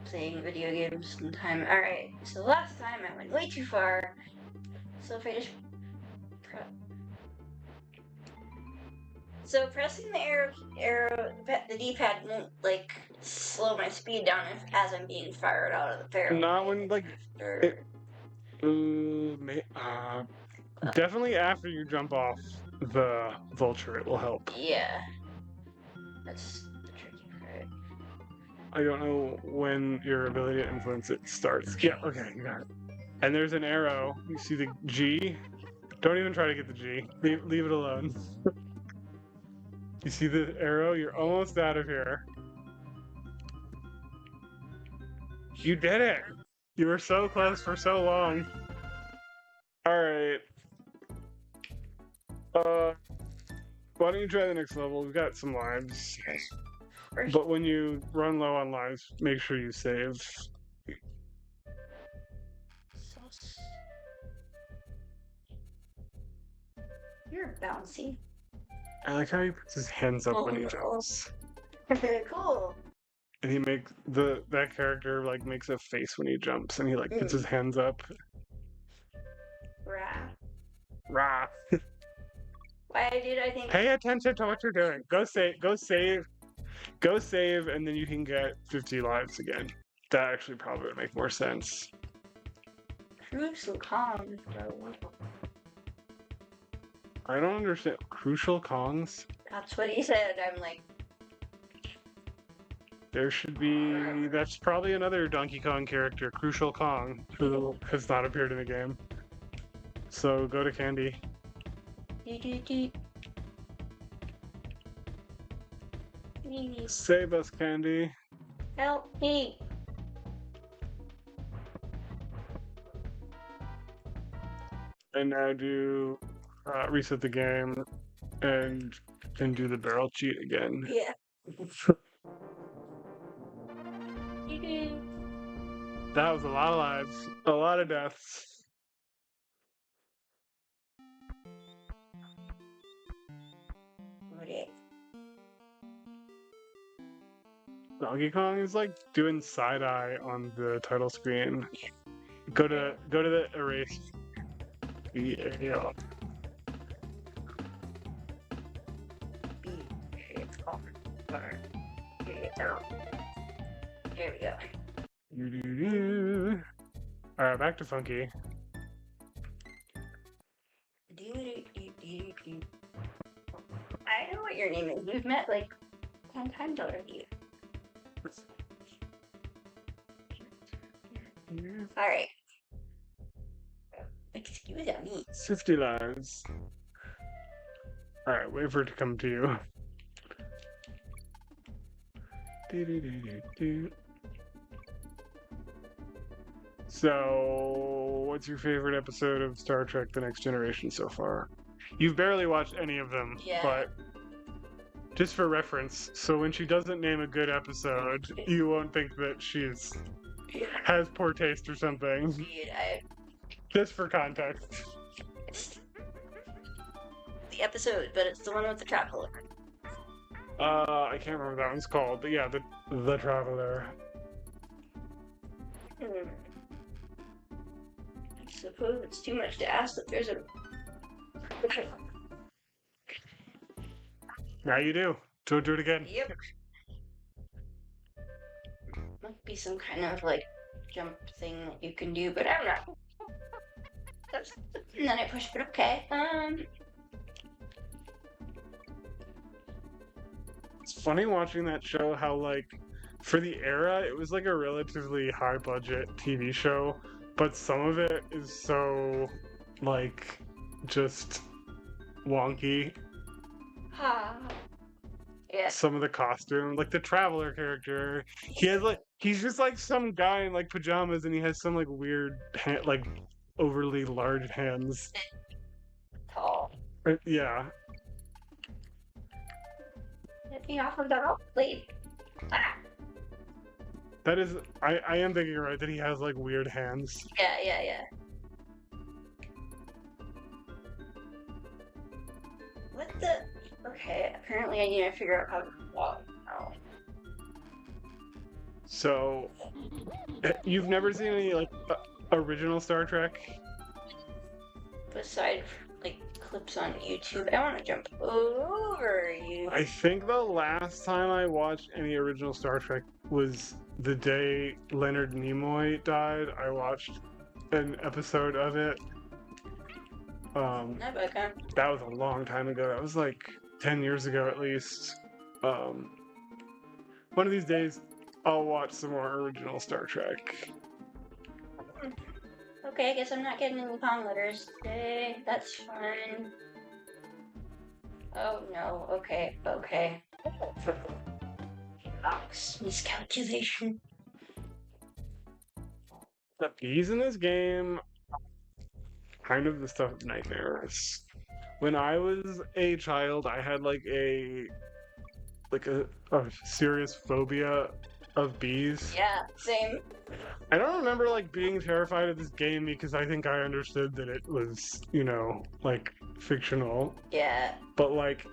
playing video games sometime. Alright, so last time I went way too far. So if I just pressing the the D-pad won't like slow my speed down as I'm being fired out of the barrel. Not when like definitely after you jump off the vulture, it will help. Yeah, that's the tricky part. I don't know when your ability to influence it starts. Yeah, okay, you got it. And there's an arrow. You see the G? Don't even try to get the G. Leave it alone. You see the arrow? You're almost out of here. You did it! You were so close for so long. Alright. Why don't you try the next level? We've got some lives. First, But when you run low on lives, make sure you save. you're bouncy. I like how he puts his hands up when he jumps. Cool. And he makes that character like makes a face when he jumps, and he like puts his hands up. Rah. Rah! Why did I think? Pay attention to what you're doing. Go save. Go save. Go save, and then you can get 50 lives again. That actually probably would make more sense. Crucial Kong, bro. I don't understand. Crucial Kongs? That's what he said. I'm like, There should be. That's probably another Donkey Kong character, Crucial Kong, who has not appeared in the game. So go to Candy. Save us, Candy. help me. And now do reset the game and then do the barrel cheat again. Yeah. That was a lot of lives, a lot of deaths. Donkey Kong is like doing side eye on the title screen. Go to the erase. Yeah. Here we go. Alright, back to Funky. I know what your name is. We've met like 10 times already. Alright. Excuse me. 50 lives. Alright, wait for it to come to you. So, what's your favorite episode of Star Trek The Next Generation so far? You've barely watched any of them, Yeah. but just for reference, so when she doesn't name a good episode, you won't think that she's has poor taste or something. Dude, Just for context. it's the episode, but it's the one with the traveler. I can't remember what that one's called, but yeah, the Traveler. I suppose it's too much to ask that there's a. Now you do. Don't do it again. Yep. Might be some kind of like jump thing that you can do, but I don't know. And then I push, but okay. It's funny watching that show how, like, for the era, it was like a relatively high budget TV show, but some of it is so, like, just wonky. Yeah. Some of the costume, like the Traveler character, he's just like some guy in like pajamas, and he has some like weird, like overly large hands. Tall. Yeah. Get me off of the rope, please. That is, I am thinking right that he has like weird hands. Yeah. What the? Okay, apparently I need to figure out how to walk now. So, you've never seen any like original Star Trek? Besides, like, clips on YouTube, I want to jump over you. I think the last time I watched any original Star Trek was the day Leonard Nimoy died. I watched an episode of it. Not bad, That was a long time ago. That was like 10 years ago at least. One of these days, I'll watch some more original Star Trek. Okay, I guess I'm not getting any Kong letters today. That's fine. Oh no, okay. Box miscalculation. The bees in this game, kind of the stuff of nightmares. When I was a child, I had like a like a serious phobia of bees. Yeah, same. I don't remember like being terrified of this game because I think I understood that it was, like fictional. Yeah. But like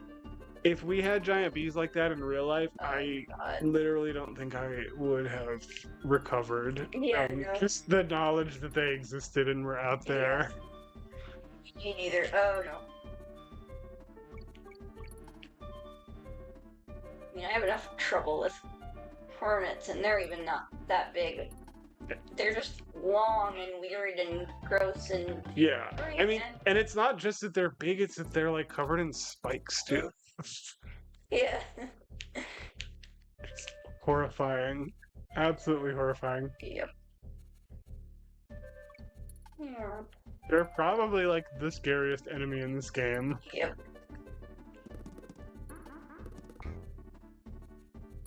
if we had giant bees like that in real life, Oh, I God. literally don't think I would have recovered Yeah, from no. just the knowledge that they existed and were out there. Me neither. Oh, no. I mean, I have enough trouble with hornets, and they're even not that big. They're just long and weird and gross and... Yeah. I mean, man. and it's not just that they're big, it's that they're like covered in spikes too. Yeah. Horrifying. Absolutely horrifying. Yep. Yeah. They're probably like the scariest enemy in this game. Yep.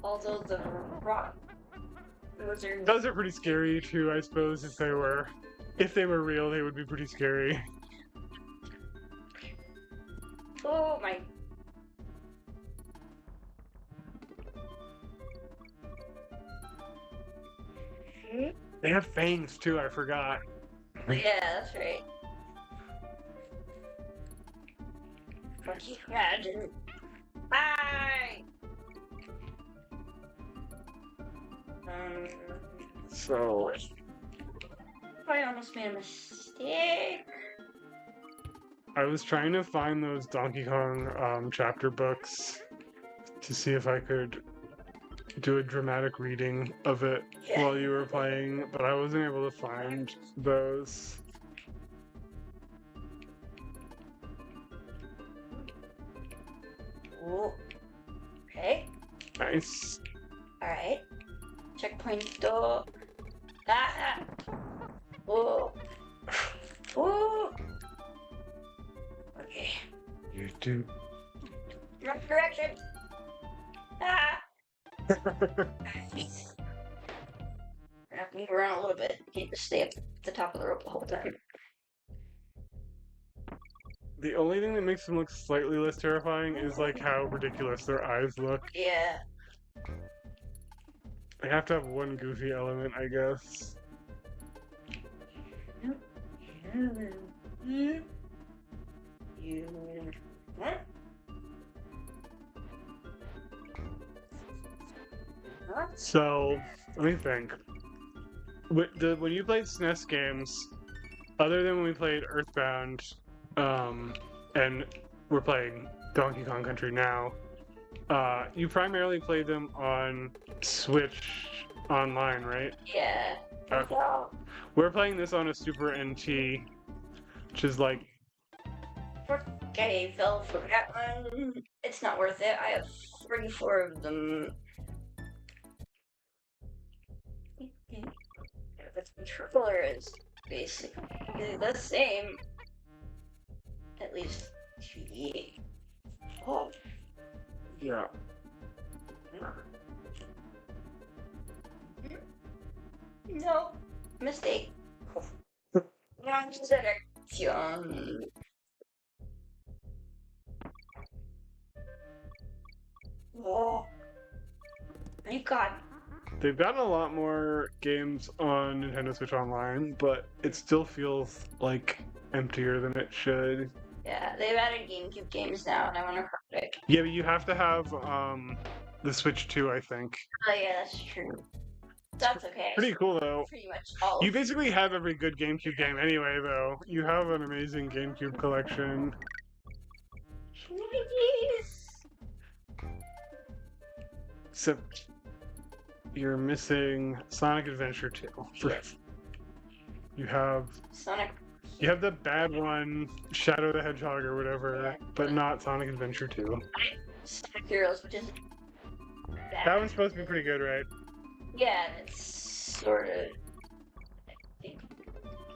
Although the rock lizards... Those are pretty scary too, I suppose, if they were real, they would be pretty scary. Oh my... They have fangs too, I forgot. Yeah, that's right. Can you imagine? Bye! So I almost made a mistake. I was trying to find those Donkey Kong chapter books to see if I could do a dramatic reading of it Yeah. while you were playing, but I wasn't able to find those. Ooh. Okay. Nice. Alright. Checkpoint door. Ah! Ooh. Ooh! Okay. You do. Wrong direction! Ah! I have to move around a little bit. Can't just stay up at the top of the rope the whole time. The only thing that makes them look slightly less terrifying is like how ridiculous their eyes look. Yeah. They have to have one goofy element, I guess. What? So, let me think. When you played SNES games, other than when we played Earthbound, and we're playing Donkey Kong Country now, you primarily played them on Switch online, right? Yeah. Okay. We're playing this on a Super NT, which is like... Okay, fell for that one. It's not worth it. I have 34 of them. The controller is basically the same. At least to me. Oh. Yeah. No. Mistake. Wrong selection. Oh. Thank God. They've gotten a lot more games on Nintendo Switch Online, but it still feels like emptier than it should. Yeah, they've added GameCube games now, and I want to pick. Yeah, but you have to have the Switch 2, I think. Oh yeah, that's true. That's okay. Pretty cool though. Pretty much all. You basically have every good GameCube game anyway, though. You have an amazing GameCube collection. Please. Except you're missing Sonic Adventure 2. You have Sonic. You have the bad one, Shadow the Hedgehog or whatever, but not Sonic Adventure 2. Sonic Heroes, which is bad. That one's supposed to be pretty good, right? Yeah, it's sort of. I think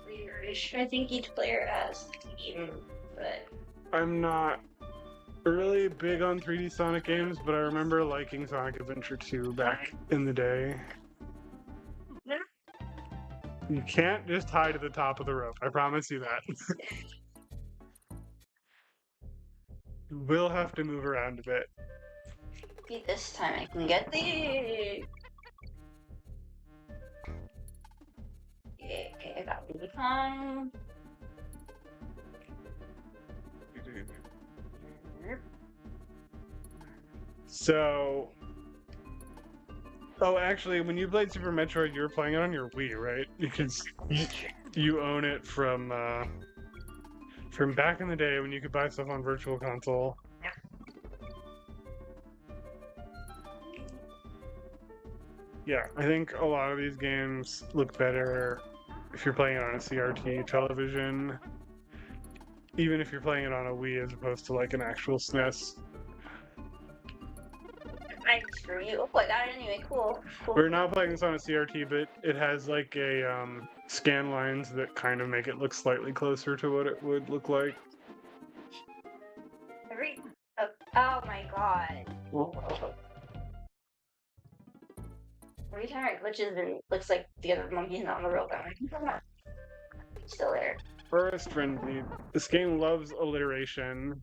clear-ish. I think each player has a team, but I'm not really big on 3D Sonic games, but I remember liking Sonic Adventure 2 back in the day. You can't just hide at the top of the rope. I promise you that. You will have to move around a bit. Maybe this time I can get the. Okay, I got the con. So, oh, actually, when you played Super Metroid, you were playing it on your Wii, right? Because you own it from back in the day when you could buy stuff on Virtual Console. Yeah, I think a lot of these games look better if you're playing it on a CRT television, even if you're playing it on a Wii as opposed to like an actual SNES. I screw you. Oh, I got it anyway. Cool. We're not playing this on a CRT, but it has like a scan lines that kind of make it look slightly closer to what it would look like. Oh my god. Every time it glitches and looks like the other monkey's not on the real guy. Still there. First frenzy. This game loves alliteration.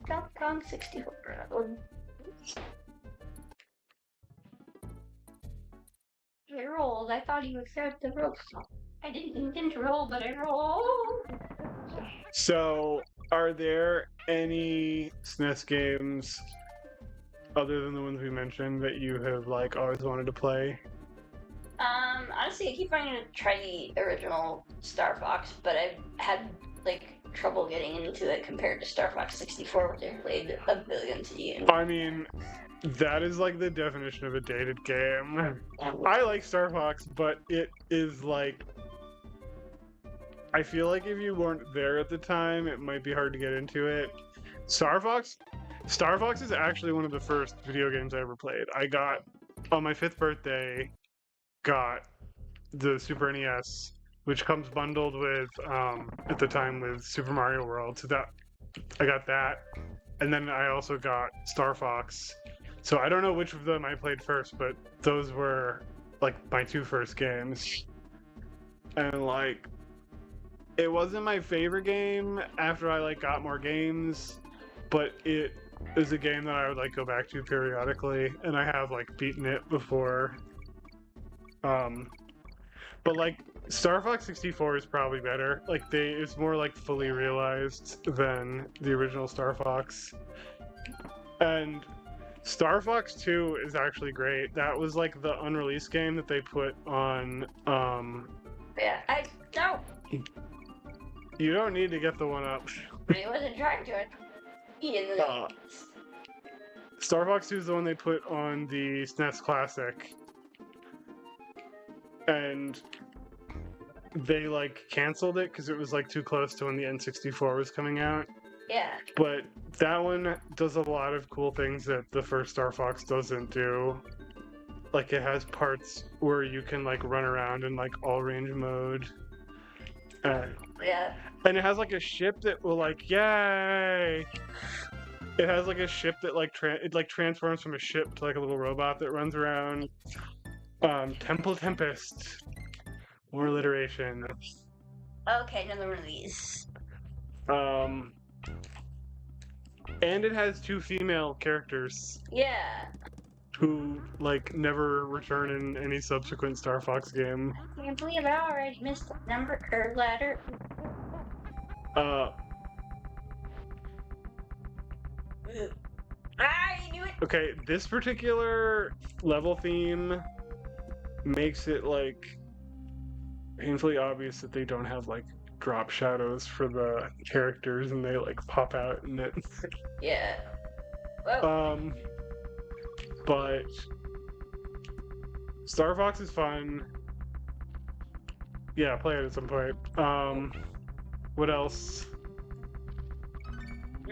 Donkey Kong 64. I rolled. I thought he would start the roll. I didn't intend to roll, but I rolled. So, are there any SNES games other than the ones we mentioned that you have like always wanted to play? Honestly, I keep wanting to try the original Star Fox, but I've had like trouble getting into it compared to Star Fox 64, which I played a billion times. I mean, that is like the definition of a dated game. I like Star Fox, but it is like, I feel like if you weren't there at the time, it might be hard to get into it. Star Fox is actually one of the first video games I ever played. I got, on my 5th birthday, got the Super NES, which comes bundled with, at the time, with Super Mario World. So that, I got that. And then I also got Star Fox. So I don't know which of them I played first, but those were, like, my 2 first games. And, like, it wasn't my favorite game after I, like, got more games, but it is a game that I would, like, go back to periodically, and I have, like, beaten it before. But, like, Star Fox 64 is probably better. Like, it's more, like, fully realized than the original Star Fox. And Star Fox 2 is actually great. That was, like, the unreleased game that they put on, Yeah, I don't. You don't need to get the one up. I wasn't trying to. Star Fox 2 is the one they put on the SNES Classic. And they, like, canceled it because it was, like, too close to when the N64 was coming out. Yeah. But that one does a lot of cool things that the first Star Fox doesn't do. Like, it has parts where you can, like, run around in, like, all-range mode. Yeah. And it has, like, a ship that will, like, yay! It has, like, a ship that, like, it, like, transforms from a ship to, like, a little robot that runs around. Temple Tempest. More alliteration. Okay, another one of these. And it has 2 female characters. Yeah. Who, like, never return in any subsequent Star Fox game. I can't believe I already missed the number or letter. I knew it! Okay, this particular level theme makes it, like, painfully obvious that they don't have, like, drop shadows for the characters and they, like, pop out in it. Yeah. Whoa. But Star Fox is fun. Yeah, play it at some point. What else?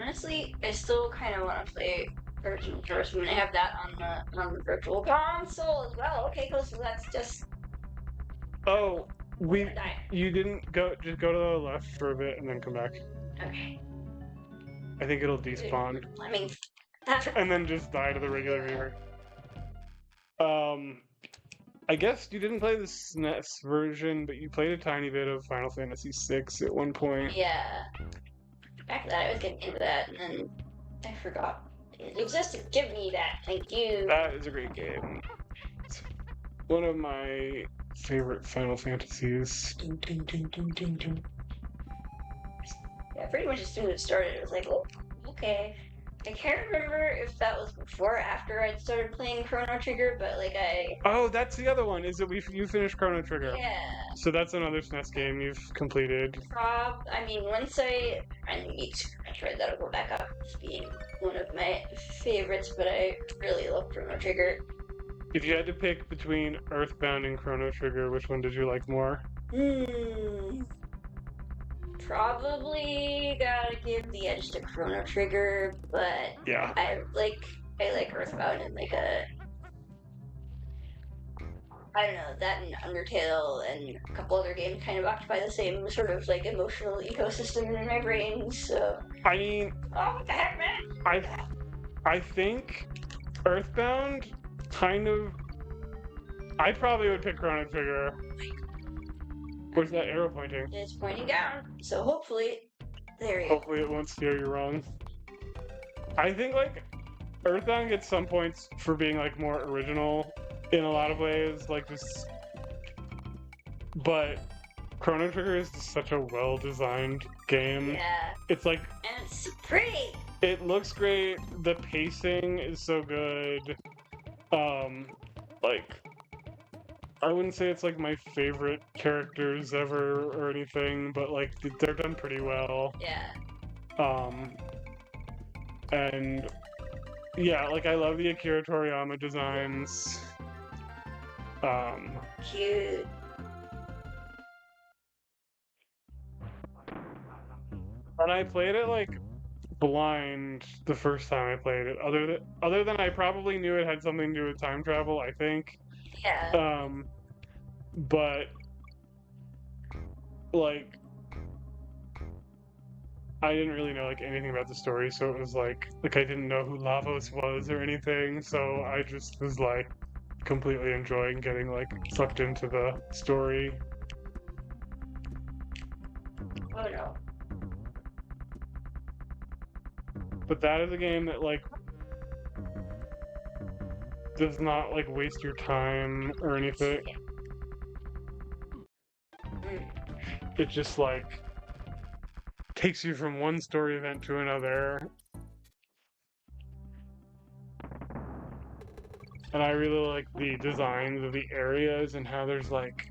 Honestly, I still kind of want to play Virtual first when I have that on the Virtual Console as well. Okay, cool. So that's just. Oh, you didn't just go to the left for a bit and then come back. Okay. I think it'll despawn. I mean. And then just die to the regular viewer. I guess you didn't play the SNES version, but you played a tiny bit of Final Fantasy VI at one point. Yeah. Back that I was getting into that, and then I forgot. It existed. Give me that. Thank you. That is a great game. It's one of my favorite Final Fantasies. Yeah, pretty much as soon as it started, it was like, oh, okay. I can't remember if that was before or after I'd started playing Chrono Trigger, but like Oh, that's the other one. Is that you finished Chrono Trigger? yeah. So that's another SNES game you've completed. I mean, once I meet Super Metroid, that'll go back up as being one of my favorites, but I really love Chrono Trigger. If you had to pick between Earthbound and Chrono Trigger, which one did you like more? Probably gotta give the edge to Chrono Trigger, but Yeah. I like Earthbound and like I don't know, that and Undertale and a couple other games kind of occupy the same sort of like emotional ecosystem in my brain, so I mean, oh what the heck, man? I think Earthbound kind of. I probably would pick Chrono Trigger. Where's that arrow pointing? It's pointing down, so hopefully there you go. Hopefully it won't steer you wrong. I think like Earthbound gets some points for being like more original in a lot of ways, like just. But Chrono Trigger is just such a well-designed game. Yeah. It's like And it's pretty. it looks great. The pacing is so good. Like I wouldn't say it's like my favorite characters ever or anything, but like they're done pretty well. Yeah. And yeah, like I love the Akira Toriyama designs. Cute. And I played it like blind the first time I played it. Other than I probably knew it had something to do with time travel, I think. Yeah. But like I didn't really know like anything about the story, so it was like I didn't know who Lavos was or anything, so I just was like completely enjoying getting like sucked into the story. Oh no. But that is a game that like does not like waste your time or anything. It just like takes you from one story event to another. And I really like the designs of the areas and how there's like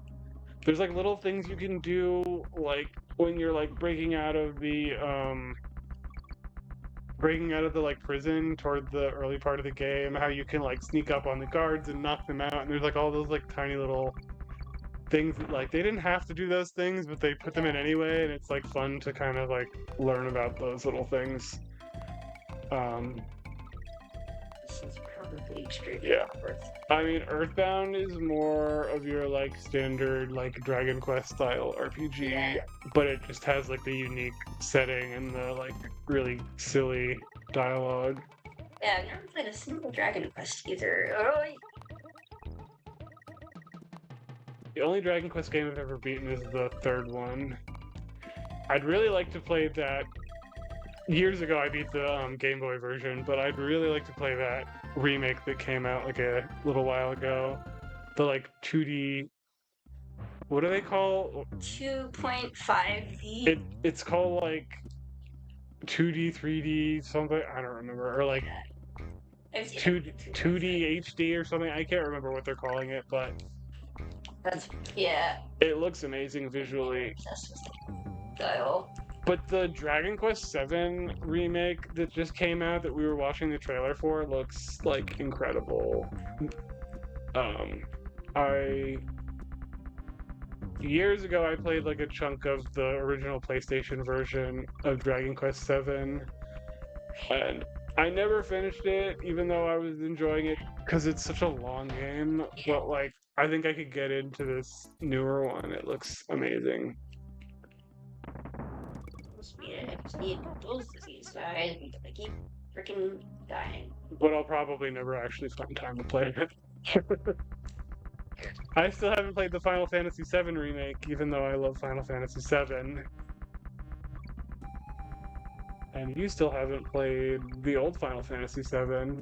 little things you can do like when you're like breaking out of the like prison toward the early part of the game, how you can like sneak up on the guards and knock them out, and there's like all those like tiny little things that like they didn't have to do those things, but they put them in anyway, and it's like fun to kind of like learn about those little things. This is probably extremely Yeah. worth. I mean, Earthbound is more of your like standard like Dragon Quest style RPG, Yeah. but it just has like the unique setting and the like really silly dialogue. Yeah, I've never played a single Dragon Quest either. Oh, The only Dragon Quest game I've ever beaten is the third one. I'd really like to play that. Years ago, I beat the Game Boy version, but I'd really like to play that remake that came out like a little while ago. The like 2D. What do they call? 2.5D. It's called like 2D, 3D, something. I don't remember, or like 2D HD or something. I can't remember what they're calling it, but That's yeah. it looks amazing visually. Obsessed with the style. But the Dragon Quest VII remake that just came out that we were watching the trailer for looks like incredible. Years ago I played like a chunk of the original PlayStation version of Dragon Quest VII, and I never finished it, even though I was enjoying it because it's such a long game. But like, I think I could get into this newer one. It looks amazing. I just need those disease guys because I keep freaking dying. But I'll probably never actually find time to play it. I still haven't played the Final Fantasy VII remake, even though I love Final Fantasy VII. And you still haven't played the old Final Fantasy VII.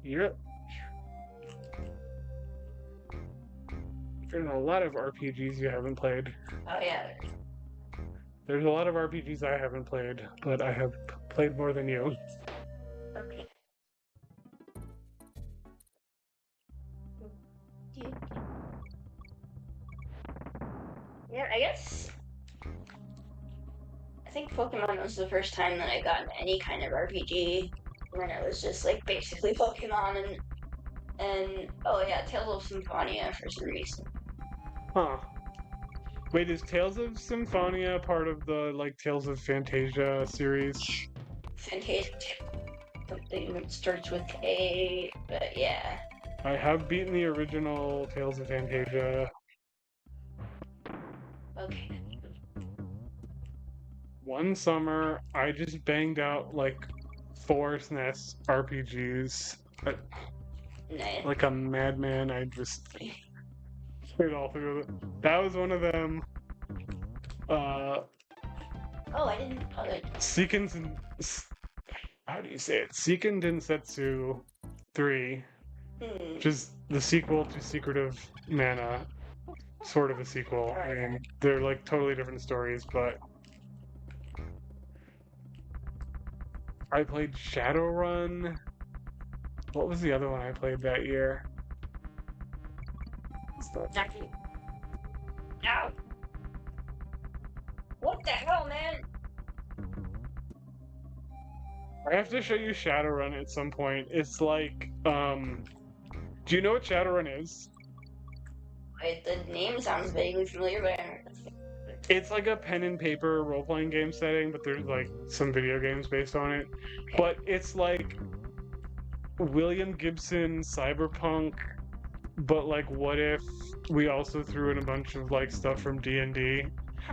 Yep. There's a lot of RPGs you haven't played. Oh yeah. There's a lot of RPGs I haven't played, but I have played more than you. Okay. Yeah, I guess. I think Pokemon was the first time that I got into any kind of RPG when it was just like basically Pokemon and oh yeah, Tales of Symphonia for some reason. Huh. Wait, is Tales of Symphonia part of the like Tales of Fantasia series? Fantasia, something that starts with K, but yeah. I have beaten the original Tales of Fantasia. Okay. One summer, I just banged out like 4 SNES RPGs. Nice. Like a madman, I just played all through it. That was one of them. Oh, I didn't. Oh, Seiken. How do you say it? Seiken Densetsu 3, which is the sequel to Secret of Mana. Sort of a sequel. I mean, they're like totally different stories, but I played Shadowrun. What was the other one I played that year? Jackie. Ow! What the hell, man? I have to show you Shadowrun at some point. It's like, do you know what Shadowrun is? The name sounds vaguely familiar, but I don't know. It's like a pen and paper role-playing game setting, but there's like some video games based on it. But it's like William Gibson cyberpunk, but like what if we also threw in a bunch of like stuff from D&D?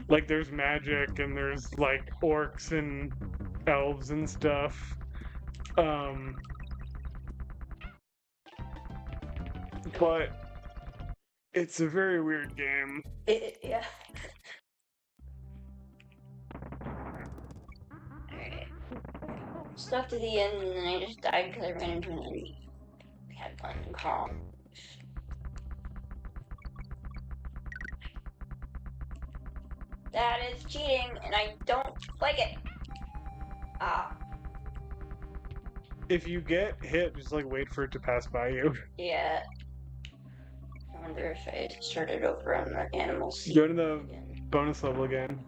Like there's magic and there's like orcs and elves and stuff. But it's a very weird game. Yeah. Alright. Stuck to the end, and then I just died because I ran into an enemy. We had fun and calm. That is cheating, and I don't like it. Ah. If you get hit, just like wait for it to pass by you. Yeah. I wonder if I started over on the animals. Go to the bonus level again.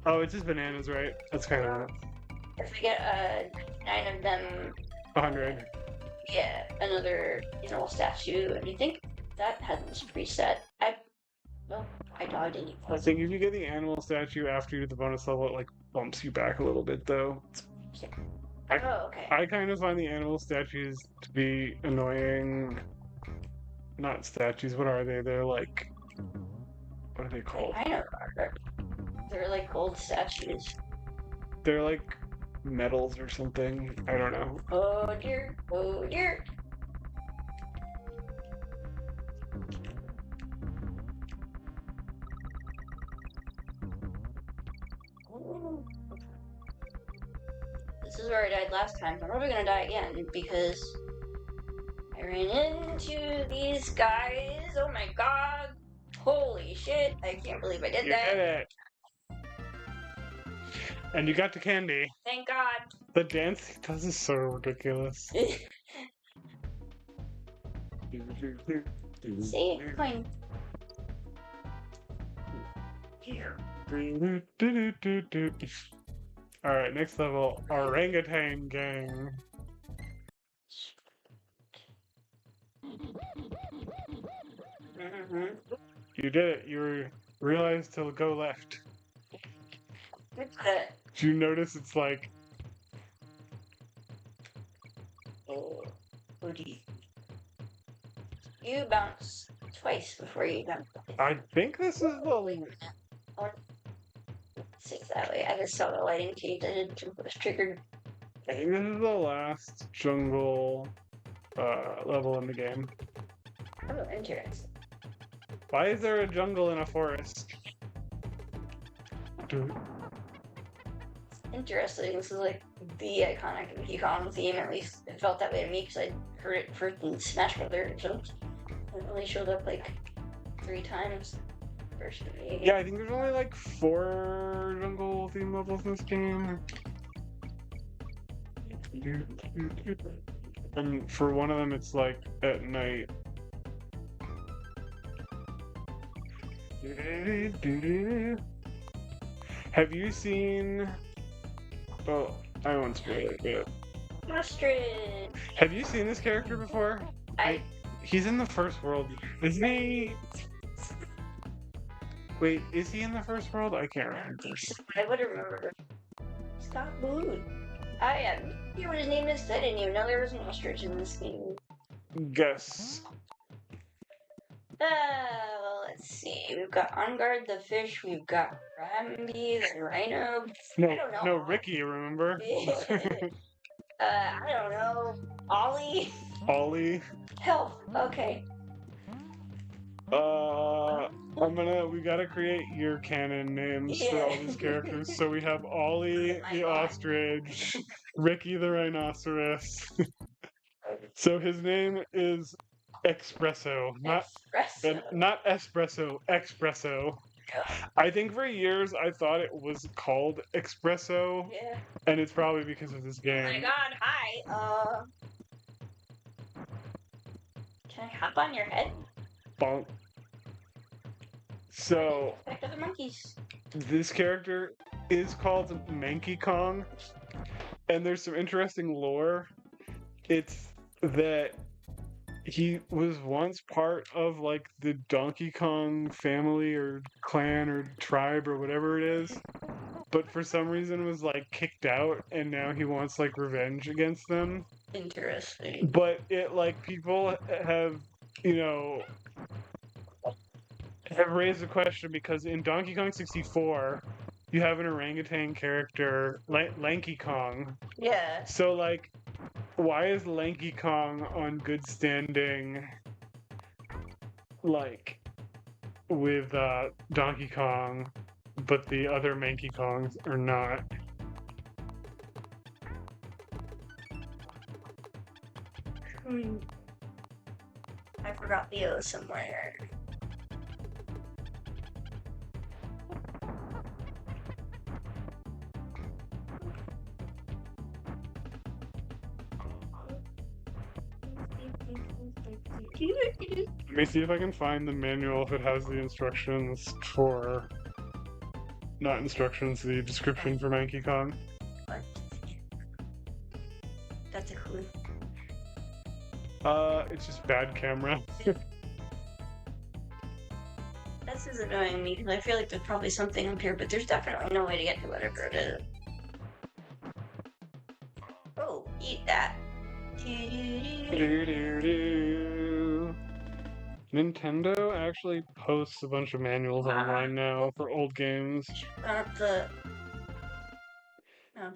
Oh, it's just bananas, right? That's kind of If I get 9 of them, 100. yeah, another animal statue. And you think that has this preset? I died anyway. I think if you get the animal statue after you do the bonus level, it like bumps you back a little bit, though. Oh, okay. I kind of find the animal statues to be annoying. Not statues. What are they? They're like, what are they called? I know. They're like gold statues. They're like medals or something. I don't know. Oh dear. Oh dear. This is where I died last time. I'm probably gonna die again because I ran into these guys. Oh my god. Holy shit. I can't believe I did You that. did it. And you got the candy. Thank god. The dance he does is so ridiculous. See? Fine. Alright, next level, Orangutan Gang. You did it. You realized to go left. Did you notice it's like... You bounce twice before you jump. I think this is the... Six that way. I just saw the lighting change. I didn't jump. It was triggered. I think this is the last jungle level in the game. Oh, interesting. Why is there a jungle in a forest? Interesting. This is like the iconic Donkey Kong theme. At least it felt that way to me because I heard it first in Smash Brothers. So it only showed up like 3 times. First to me. Yeah, I think there's only like 4 jungle theme levels in this game. And for one of them, it's like at night. Have you seen? Oh, I won't spoil it, but Ostrich. have you seen this character before? He's in the first world, isn't he? Wait, is he in the first world? I can't remember. I would remember. Scott Moon. I have no idea what his name is. I didn't even know there was an ostrich in this game. Guess. Well, let's see. We've got On Guard the fish. We've got Rambi the rhino. I don't know. No, Ricky, remember? I don't know. Ollie. Ollie. Health. Okay. We gotta create year canon names for all these characters. So we have Ollie the ostrich, Ricky the rhinoceros. So his name is Espresso, not Espresso, Espresso. I think for years I thought it was called Espresso, and it's probably because of this game. Oh my god, hi. Can I hop on your head? Bonk. So, Back to the monkeys. this character is called Manky Kong, and there's some interesting lore. It's that he was once part of like the Donkey Kong family or clan or tribe or whatever it is, but for some reason was like kicked out, and now he wants like revenge against them. Interesting. But it like people have, you know, have raised the question because in Donkey Kong 64, you have an orangutan character, Lanky Kong. Yeah. So, like, why is Lanky Kong on good standing, like, with Donkey Kong, but the other Manky Kongs are not? I forgot the O somewhere. Let me see if I can find the manual if it has the instructions for... Not instructions, the description for Manky Kong. That's a clue. It's just bad camera. This is annoying me because I feel like there's probably something up here, but there's definitely no way to get to whatever it is. Oh, eat that. Nintendo actually posts a bunch of manuals online now for old games.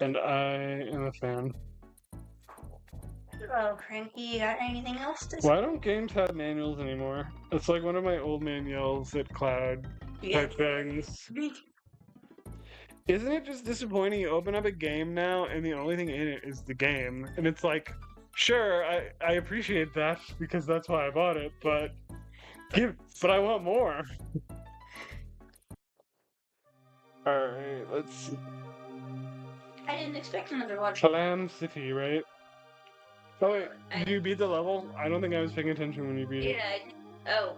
And I am a fan. Oh, Cranky, you got anything else to say? Why don't games have manuals anymore? It's like one of my old man yells at Cloud type things. Isn't it just disappointing? You open up a game now and the only thing in it is the game. And it's like, sure, I appreciate that because that's why I bought it, but I want more. Alright, let's see. I didn't expect another watch. Palam City, right? Oh wait, did you beat the level? I don't think I was paying attention when you beat it. Yeah, I did. Oh.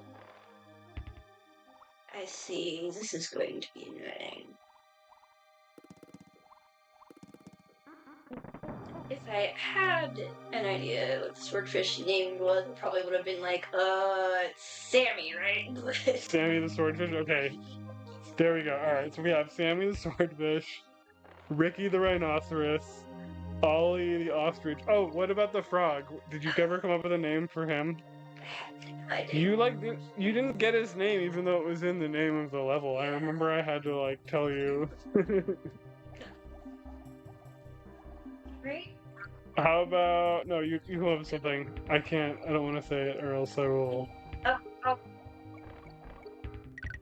I see. This is going to be annoying. If I had an idea what the swordfish name was, it probably would have been like, it's Sammy, right? Sammy the swordfish? Okay. There we go. Alright, so we have Sammy the swordfish, Ricky the rhinoceros, Ollie the ostrich. Oh, what about the frog? Did you ever come up with a name for him? I did. You didn't get his name even though it was in the name of the level. I remember I had to like tell you. Right? How about no? You come up with something. I don't want to say it or else I will. Oh.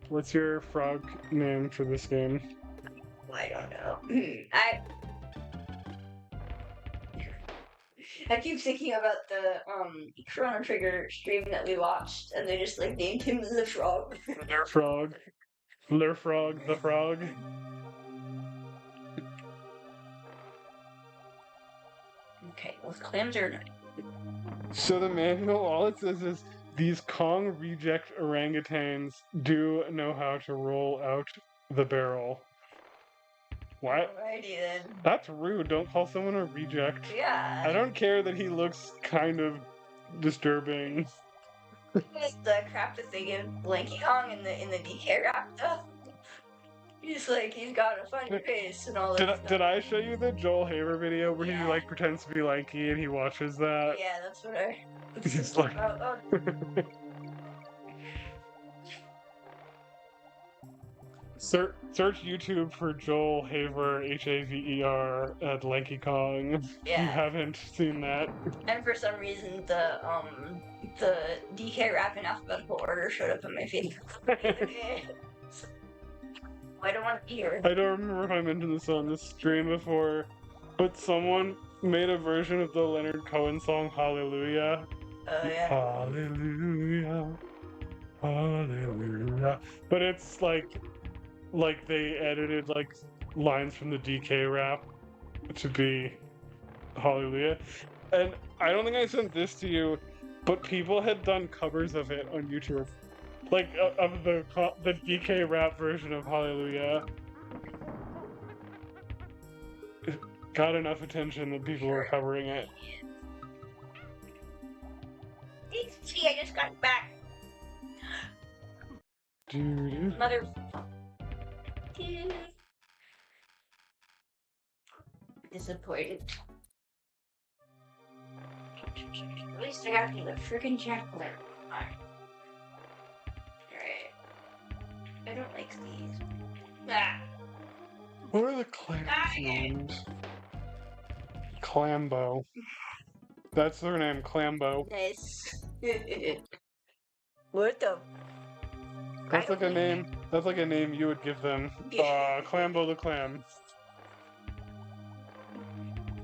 What's your frog name for this game? I don't know. I keep thinking about the Chrono Trigger stream that we watched, and they just like named him the frog. Lurfrog. Lurfrog, the frog. Okay, well, clams are not. So the manual, all it says is, these Kong reject orangutans do know how to roll out the barrel. What? Alrighty then. That's rude. Don't call someone a reject. Yeah. I don't care that he looks kind of disturbing. The crap that they give Blanky Kong in the DK rap though. He's got a funny face and all that stuff. Did I show you the Joel Haver video where he Yeah. like pretends to be lanky and he watches that? Yeah, that's what I. He's like. Search YouTube for Joel Haver, Haver, at Lanky Kong. If Yeah. you haven't seen that. And for some reason, the DK rap in alphabetical order showed up in my feed. I don't want to hear. I don't remember if I mentioned this on this stream before, but someone made a version of the Leonard Cohen song Hallelujah. Oh yeah. Hallelujah. Hallelujah. But it's like they edited like lines from the DK rap to be Hallelujah. And I don't think I sent this to you, but people had done covers of it on YouTube. Like of the DK rap version of Hallelujah. It got enough attention that people were covering it. See, I just got back. Dude. Mother. Disappointed. At least I got the freaking chocolate. Alright. I don't like these. Ah. What are the clams names? Clambo. That's their name, Clambo. Nice. What the? That's like a name. That's like a name you would give them. Clambo the clam.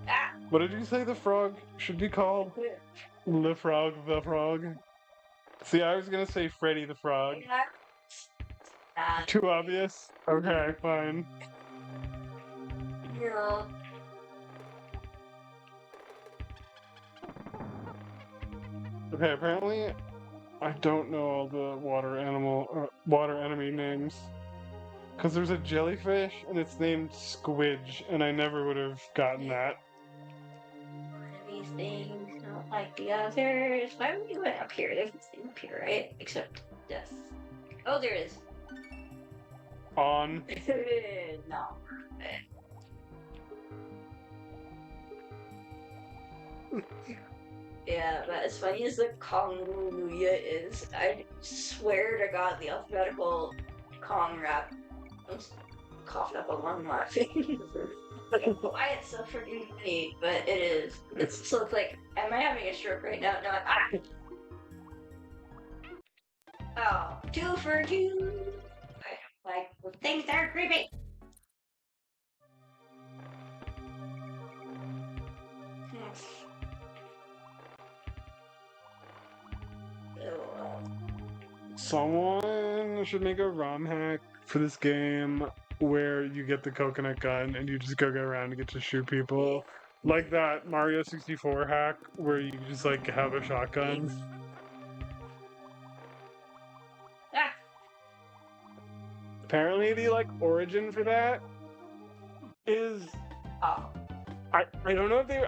Ah. What did you say the frog should be called? The frog, the frog. See, I was gonna say Freddy the frog. Too obvious? Okay, fine. Yeah. Okay, apparently I don't know all the water enemy names. Because there's a jellyfish and it's named Squidge, and I never would have gotten that. One of these things not like the others. Why would you went up here? There's nothing up here, right? Except death. Oh, there is. On. No. Yeah, but as funny as the Kong-Luya is, I swear to God, the alphabetical Kong rap. I almost coughed up a lung laughing. Why it's so freaking funny, but it is. It's so it's like, am I having a stroke right now? No, Oh, 2 for 2. I don't like the things that are creepy. Someone should make a ROM hack for this game where you get the coconut gun and you just go around and get to shoot people. Like that Mario 64 hack where you just like have a shotgun. Ah. Apparently the like origin for that is I don't know if they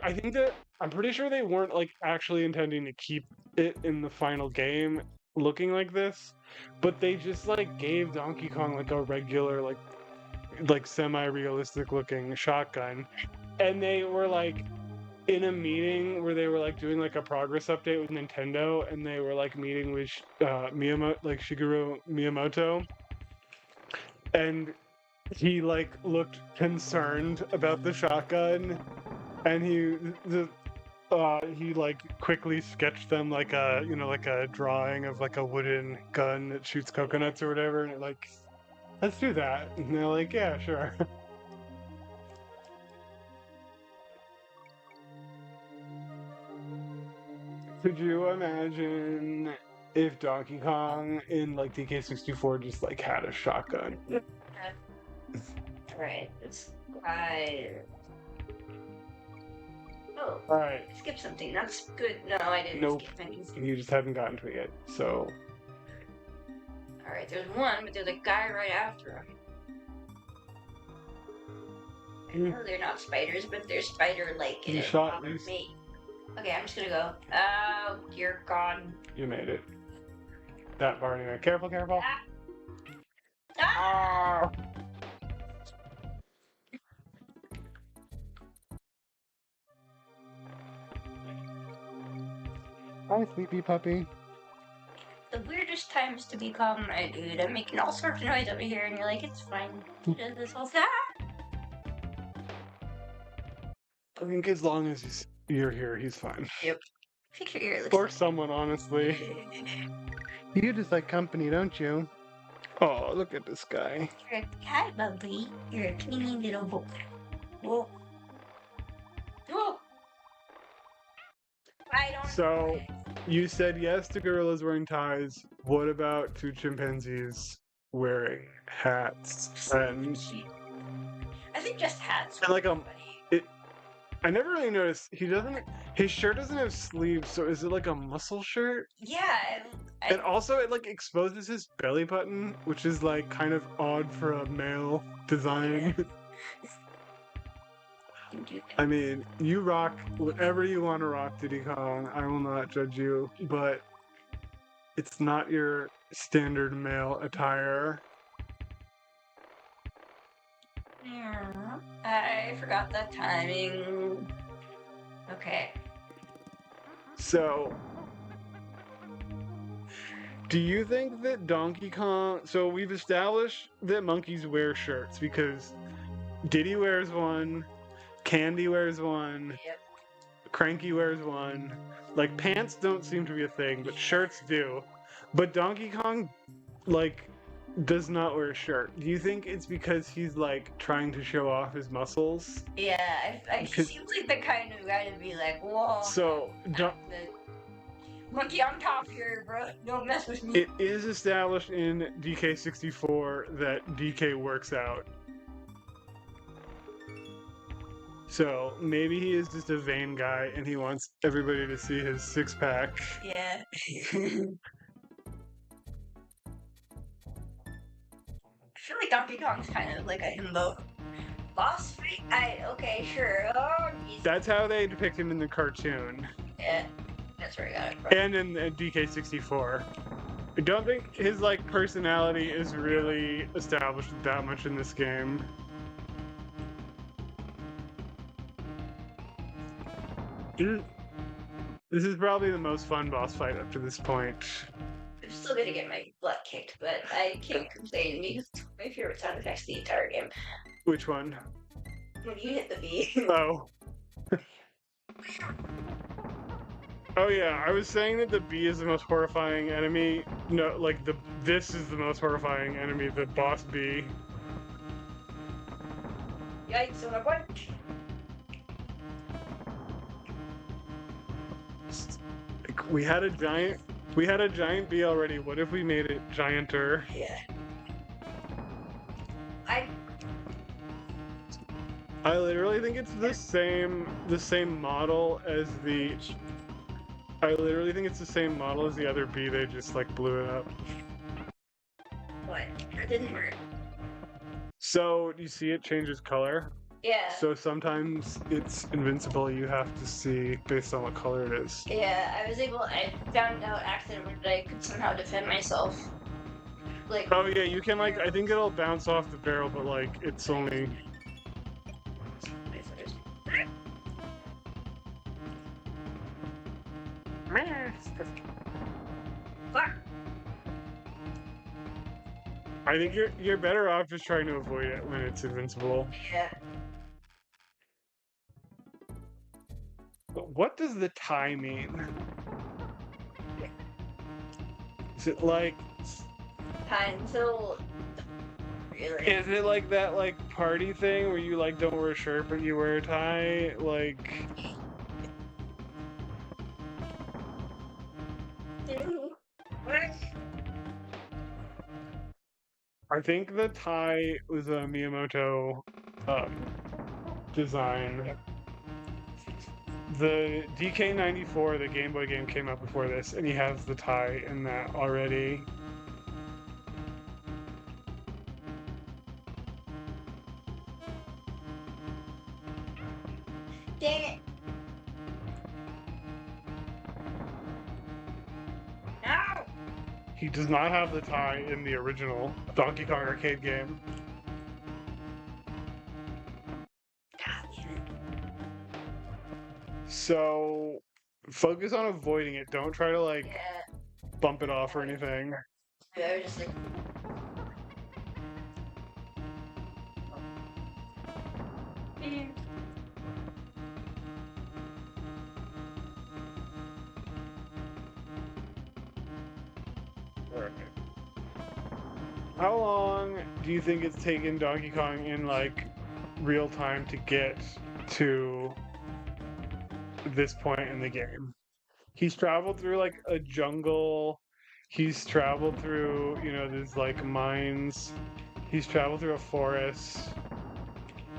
I'm pretty sure they weren't like actually intending to keep it in the final game looking like this, but they just like gave Donkey Kong like a regular like semi-realistic looking shotgun, and they were like in a meeting where they were like doing like a progress update with Nintendo, and they were like meeting with Shigeru Miyamoto, and he like looked concerned about the shotgun, and he like quickly sketched them like a drawing of like a wooden gun that shoots coconuts or whatever, and like, let's do that. And they're like, yeah, sure. Could you imagine if Donkey Kong in like DK64 just like had a shotgun? Alright, let's try. Oh, Alright. I skipped something. That's good. No, I didn't Nope. skip anything. You just haven't gotten to it yet, so. Alright, there's one, but there's a guy right after him. I know they're not spiders, but they're spider-like and You it shot bothered these? me. Okay, I'm just gonna go. Oh, you're gone. You made it. That far anyway. Careful, careful. Ah! Ah! Ah! Hi, sleepy puppy. The weirdest times to become a dude. I'm making all sorts of noise over here, and you're like, it's fine. He does this all the time. I think as long as you're here, he's fine. Yep. Fix your ear. Or someone, honestly. You just like company, don't you? Oh, look at this guy. You're a cat, Bubbly. You're a teeny little boy. Whoa. Whoa. I don't So, you said yes to gorillas wearing ties. What about two chimpanzees wearing hats? And I think just hats. And like, funny. I never really noticed. His shirt doesn't have sleeves, so is it like a muscle shirt? Yeah. And also, it like exposes his belly button, which is like kind of odd for a male design. I mean, you rock whatever you want to rock, Diddy Kong. I will not judge you, but it's not your standard male attire. Yeah, I forgot the timing. Okay. So, do you think that Donkey Kong... So we've established that monkeys wear shirts because Diddy wears one, Candy wears one, Yep. Cranky wears one. Like, pants don't seem to be a thing, but shirts do. But Donkey Kong, like, does not wear a shirt. Do you think it's because he's, like, trying to show off his muscles? Yeah, he Because- seems like the kind of guy to be like, whoa. So, the monkey on top here, bro. Don't mess with me. it is established in DK64 that DK works out. So maybe he is just a vain guy and he wants everybody to see his six-pack. Yeah. I feel like Donkey Kong's kind of like a himbo. Boss fight? Okay, sure. Oh, geez. That's how they depict him in the cartoon. Yeah, that's where I got it from. And in DK64. I don't think his, like, personality is really established that much in this game. This is probably the most fun boss fight up to this point. I'm still gonna get my butt kicked, but I can't complain because it's my favorite sound effects the entire game. Which one? When you hit the B. Oh. Oh yeah, I was saying that the bee is the most horrifying enemy. No, like this is the most horrifying enemy, the boss bee. Yikes on a butt. Like, we had a giant bee already. What if we made it gianter? Yeah. I literally think it's the same model as the. I literally think it's the same model as the other bee. They just like blew it up. What? That didn't work. So you see, it changes color. Yeah. So sometimes it's invincible. You have to see based on what color it is. Yeah, I found out accidentally that I could somehow defend myself. Like. Oh yeah, you can like. I think it'll bounce off the barrel, but like it's only. Fuck. I think you're better off just trying to avoid it when it's invincible. Yeah. But what does the tie mean? Is it like? Time until. Really? Is it like that like party thing where you like don't wear a shirt but you wear a tie? Like. I think the tie was a Miyamoto design. The DK94, the Game Boy game, came out before this, and he has the tie in that already. Dang it! No! He does not have the tie in the original Donkey Kong arcade game. God damn it. So focus on avoiding it. Don't try to like Yeah. bump it off or anything. I was just like. How long do you think it's taken Donkey Kong in like real time to get to this point in the game? He's traveled through like a jungle. He's traveled through, you know, these like mines. He's traveled through a forest.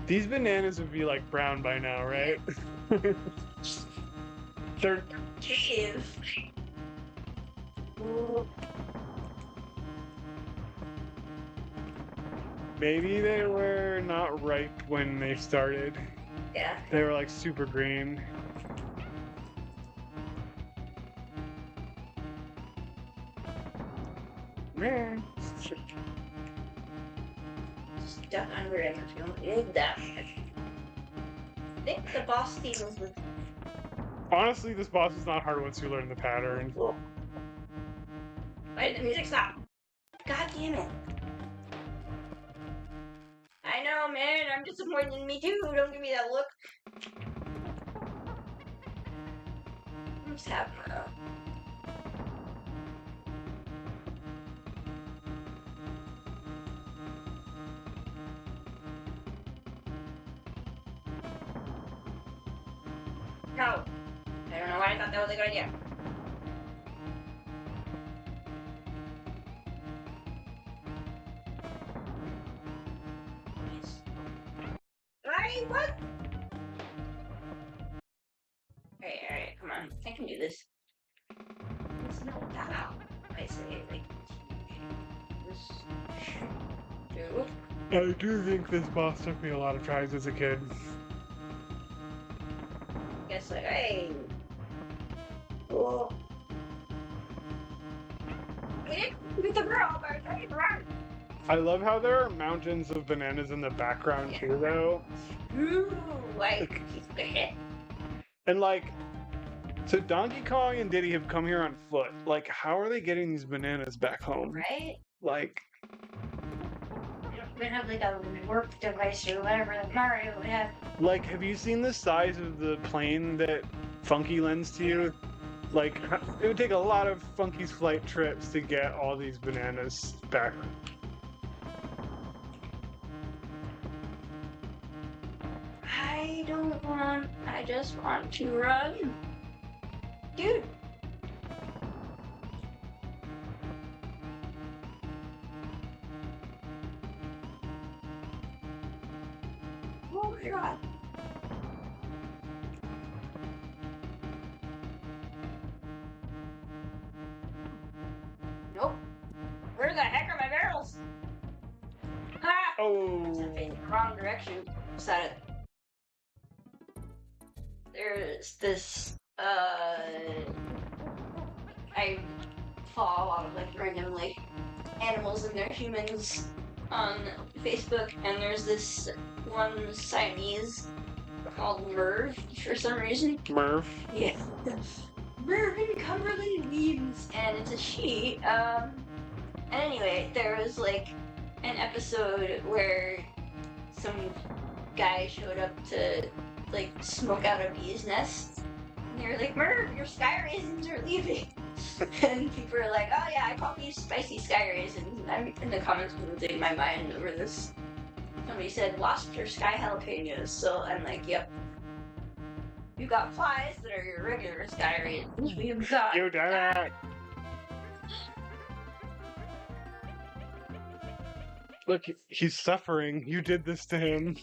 These bananas would be like brown by now, right? They're Jeez. maybe they were not ripe when they started. Yeah. They were like super green. Man. Stuck under it. Need that. I think the boss theme was with. Honestly, this boss is not hard once you learn the pattern. Wait, the music stopped. God damn it. I know, man. I'm disappointed in me too. Don't give me that look. What's happening? No. I don't know why I thought that was a good idea. Right? What? Alright, come on. I can do this. It's not that out. I say, like, this. Do. I do think this boss took me a lot of tries as a kid. Guess like, hey. Oh. We didn't get the girl, but I tried to run. I love how there are mountains of bananas in the background too, though. Ooh, like, And like, so Donkey Kong and Diddy have come here on foot. Like, how are they getting these bananas back home? right? Like, We don't have like a warp device or whatever that Mario would have. like, have you seen the size of the plane that Funky lends to you? Like, it would take a lot of Funky's flight trips to get all these bananas back. I don't want. I just want to run. Dude. Oh my god. Nope. Where the heck are my barrels? Ah! Oh, I'm facing the wrong direction. Said it. There's this, I follow a lot of, like, random, like, animals and their humans on Facebook, and there's this one Siamese called Merv, for some reason. Merv. Yeah. Mervyn Cumberland memes, and it's a she. And anyway, there was like an episode where some guy showed up to like smoke out a bee's nest, and they were like, "Merv, your sky raisins are leaving." And people are like, "Oh yeah, I call these spicy sky raisins." And I'm in the comments losing my mind over this. Somebody said, "Lost your sky jalapenos." So I'm like, "Yep." You got flies that are your regular sky raisins. We've got You did it. Look, he's suffering. You did this to him.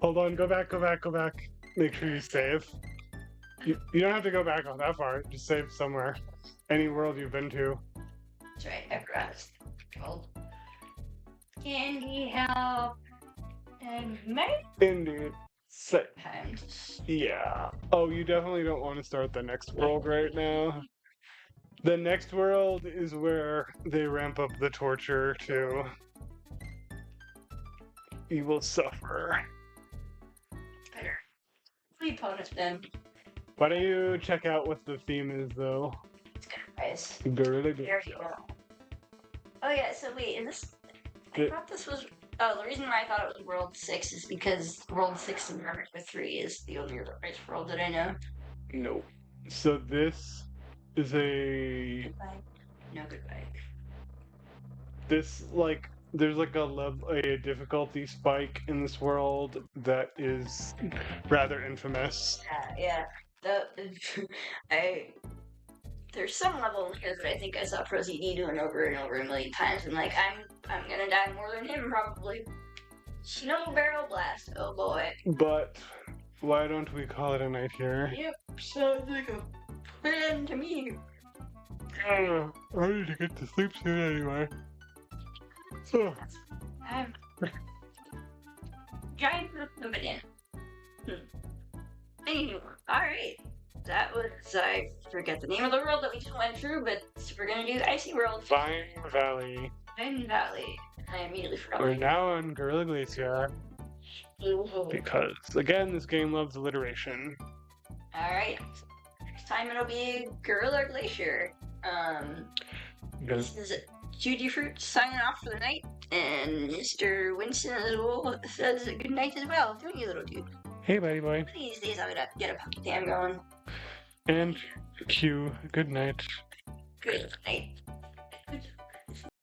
Hold on, go back. Make sure you save. You don't have to go back on that far. Just save somewhere. Any world you've been to. That's right, I forgot it's called. Candy help and make Indeed. times. Yeah. Oh, you definitely don't want to start the next world right now. The next world is where they ramp up the torture too. You will suffer. Better. We punish them. Why don't you check out what the theme is though? It's good, guys. Gorilla There you go. Oh yeah, so wait, is this... I thought this was... Oh, the reason why I thought it was World 6 is because World 6 and World 3 is the only world that I know. No. So this is a... Goodbye. No, goodbye. This, like, there's like a difficulty spike in this world that is rather infamous. Yeah. There's some level in here that I think I saw Prosy doing over and over a million times, and like I'm gonna die more than him probably. Snow barrel blast. Oh boy. But why don't we call it a night here? Yep. Sounds like a plan to me. I need to get to sleep soon anyway. So. Giant banana. Anyway, alright. That was, I forget the name of the world that we just went through, but we're gonna do Icy World. Vine Valley. Vine Valley. I immediately forgot. We're now on Gorilla Glacier. Because, again, this game loves alliteration. Alright. Next time it'll be Gorilla Glacier. This is Judy Fruit signing off for the night, and Mr. Winston as well says good night as well. Don't you, little dude? Hey, buddy boy. These days I'm gonna get a puppy cam going. And Q, good night. Good night.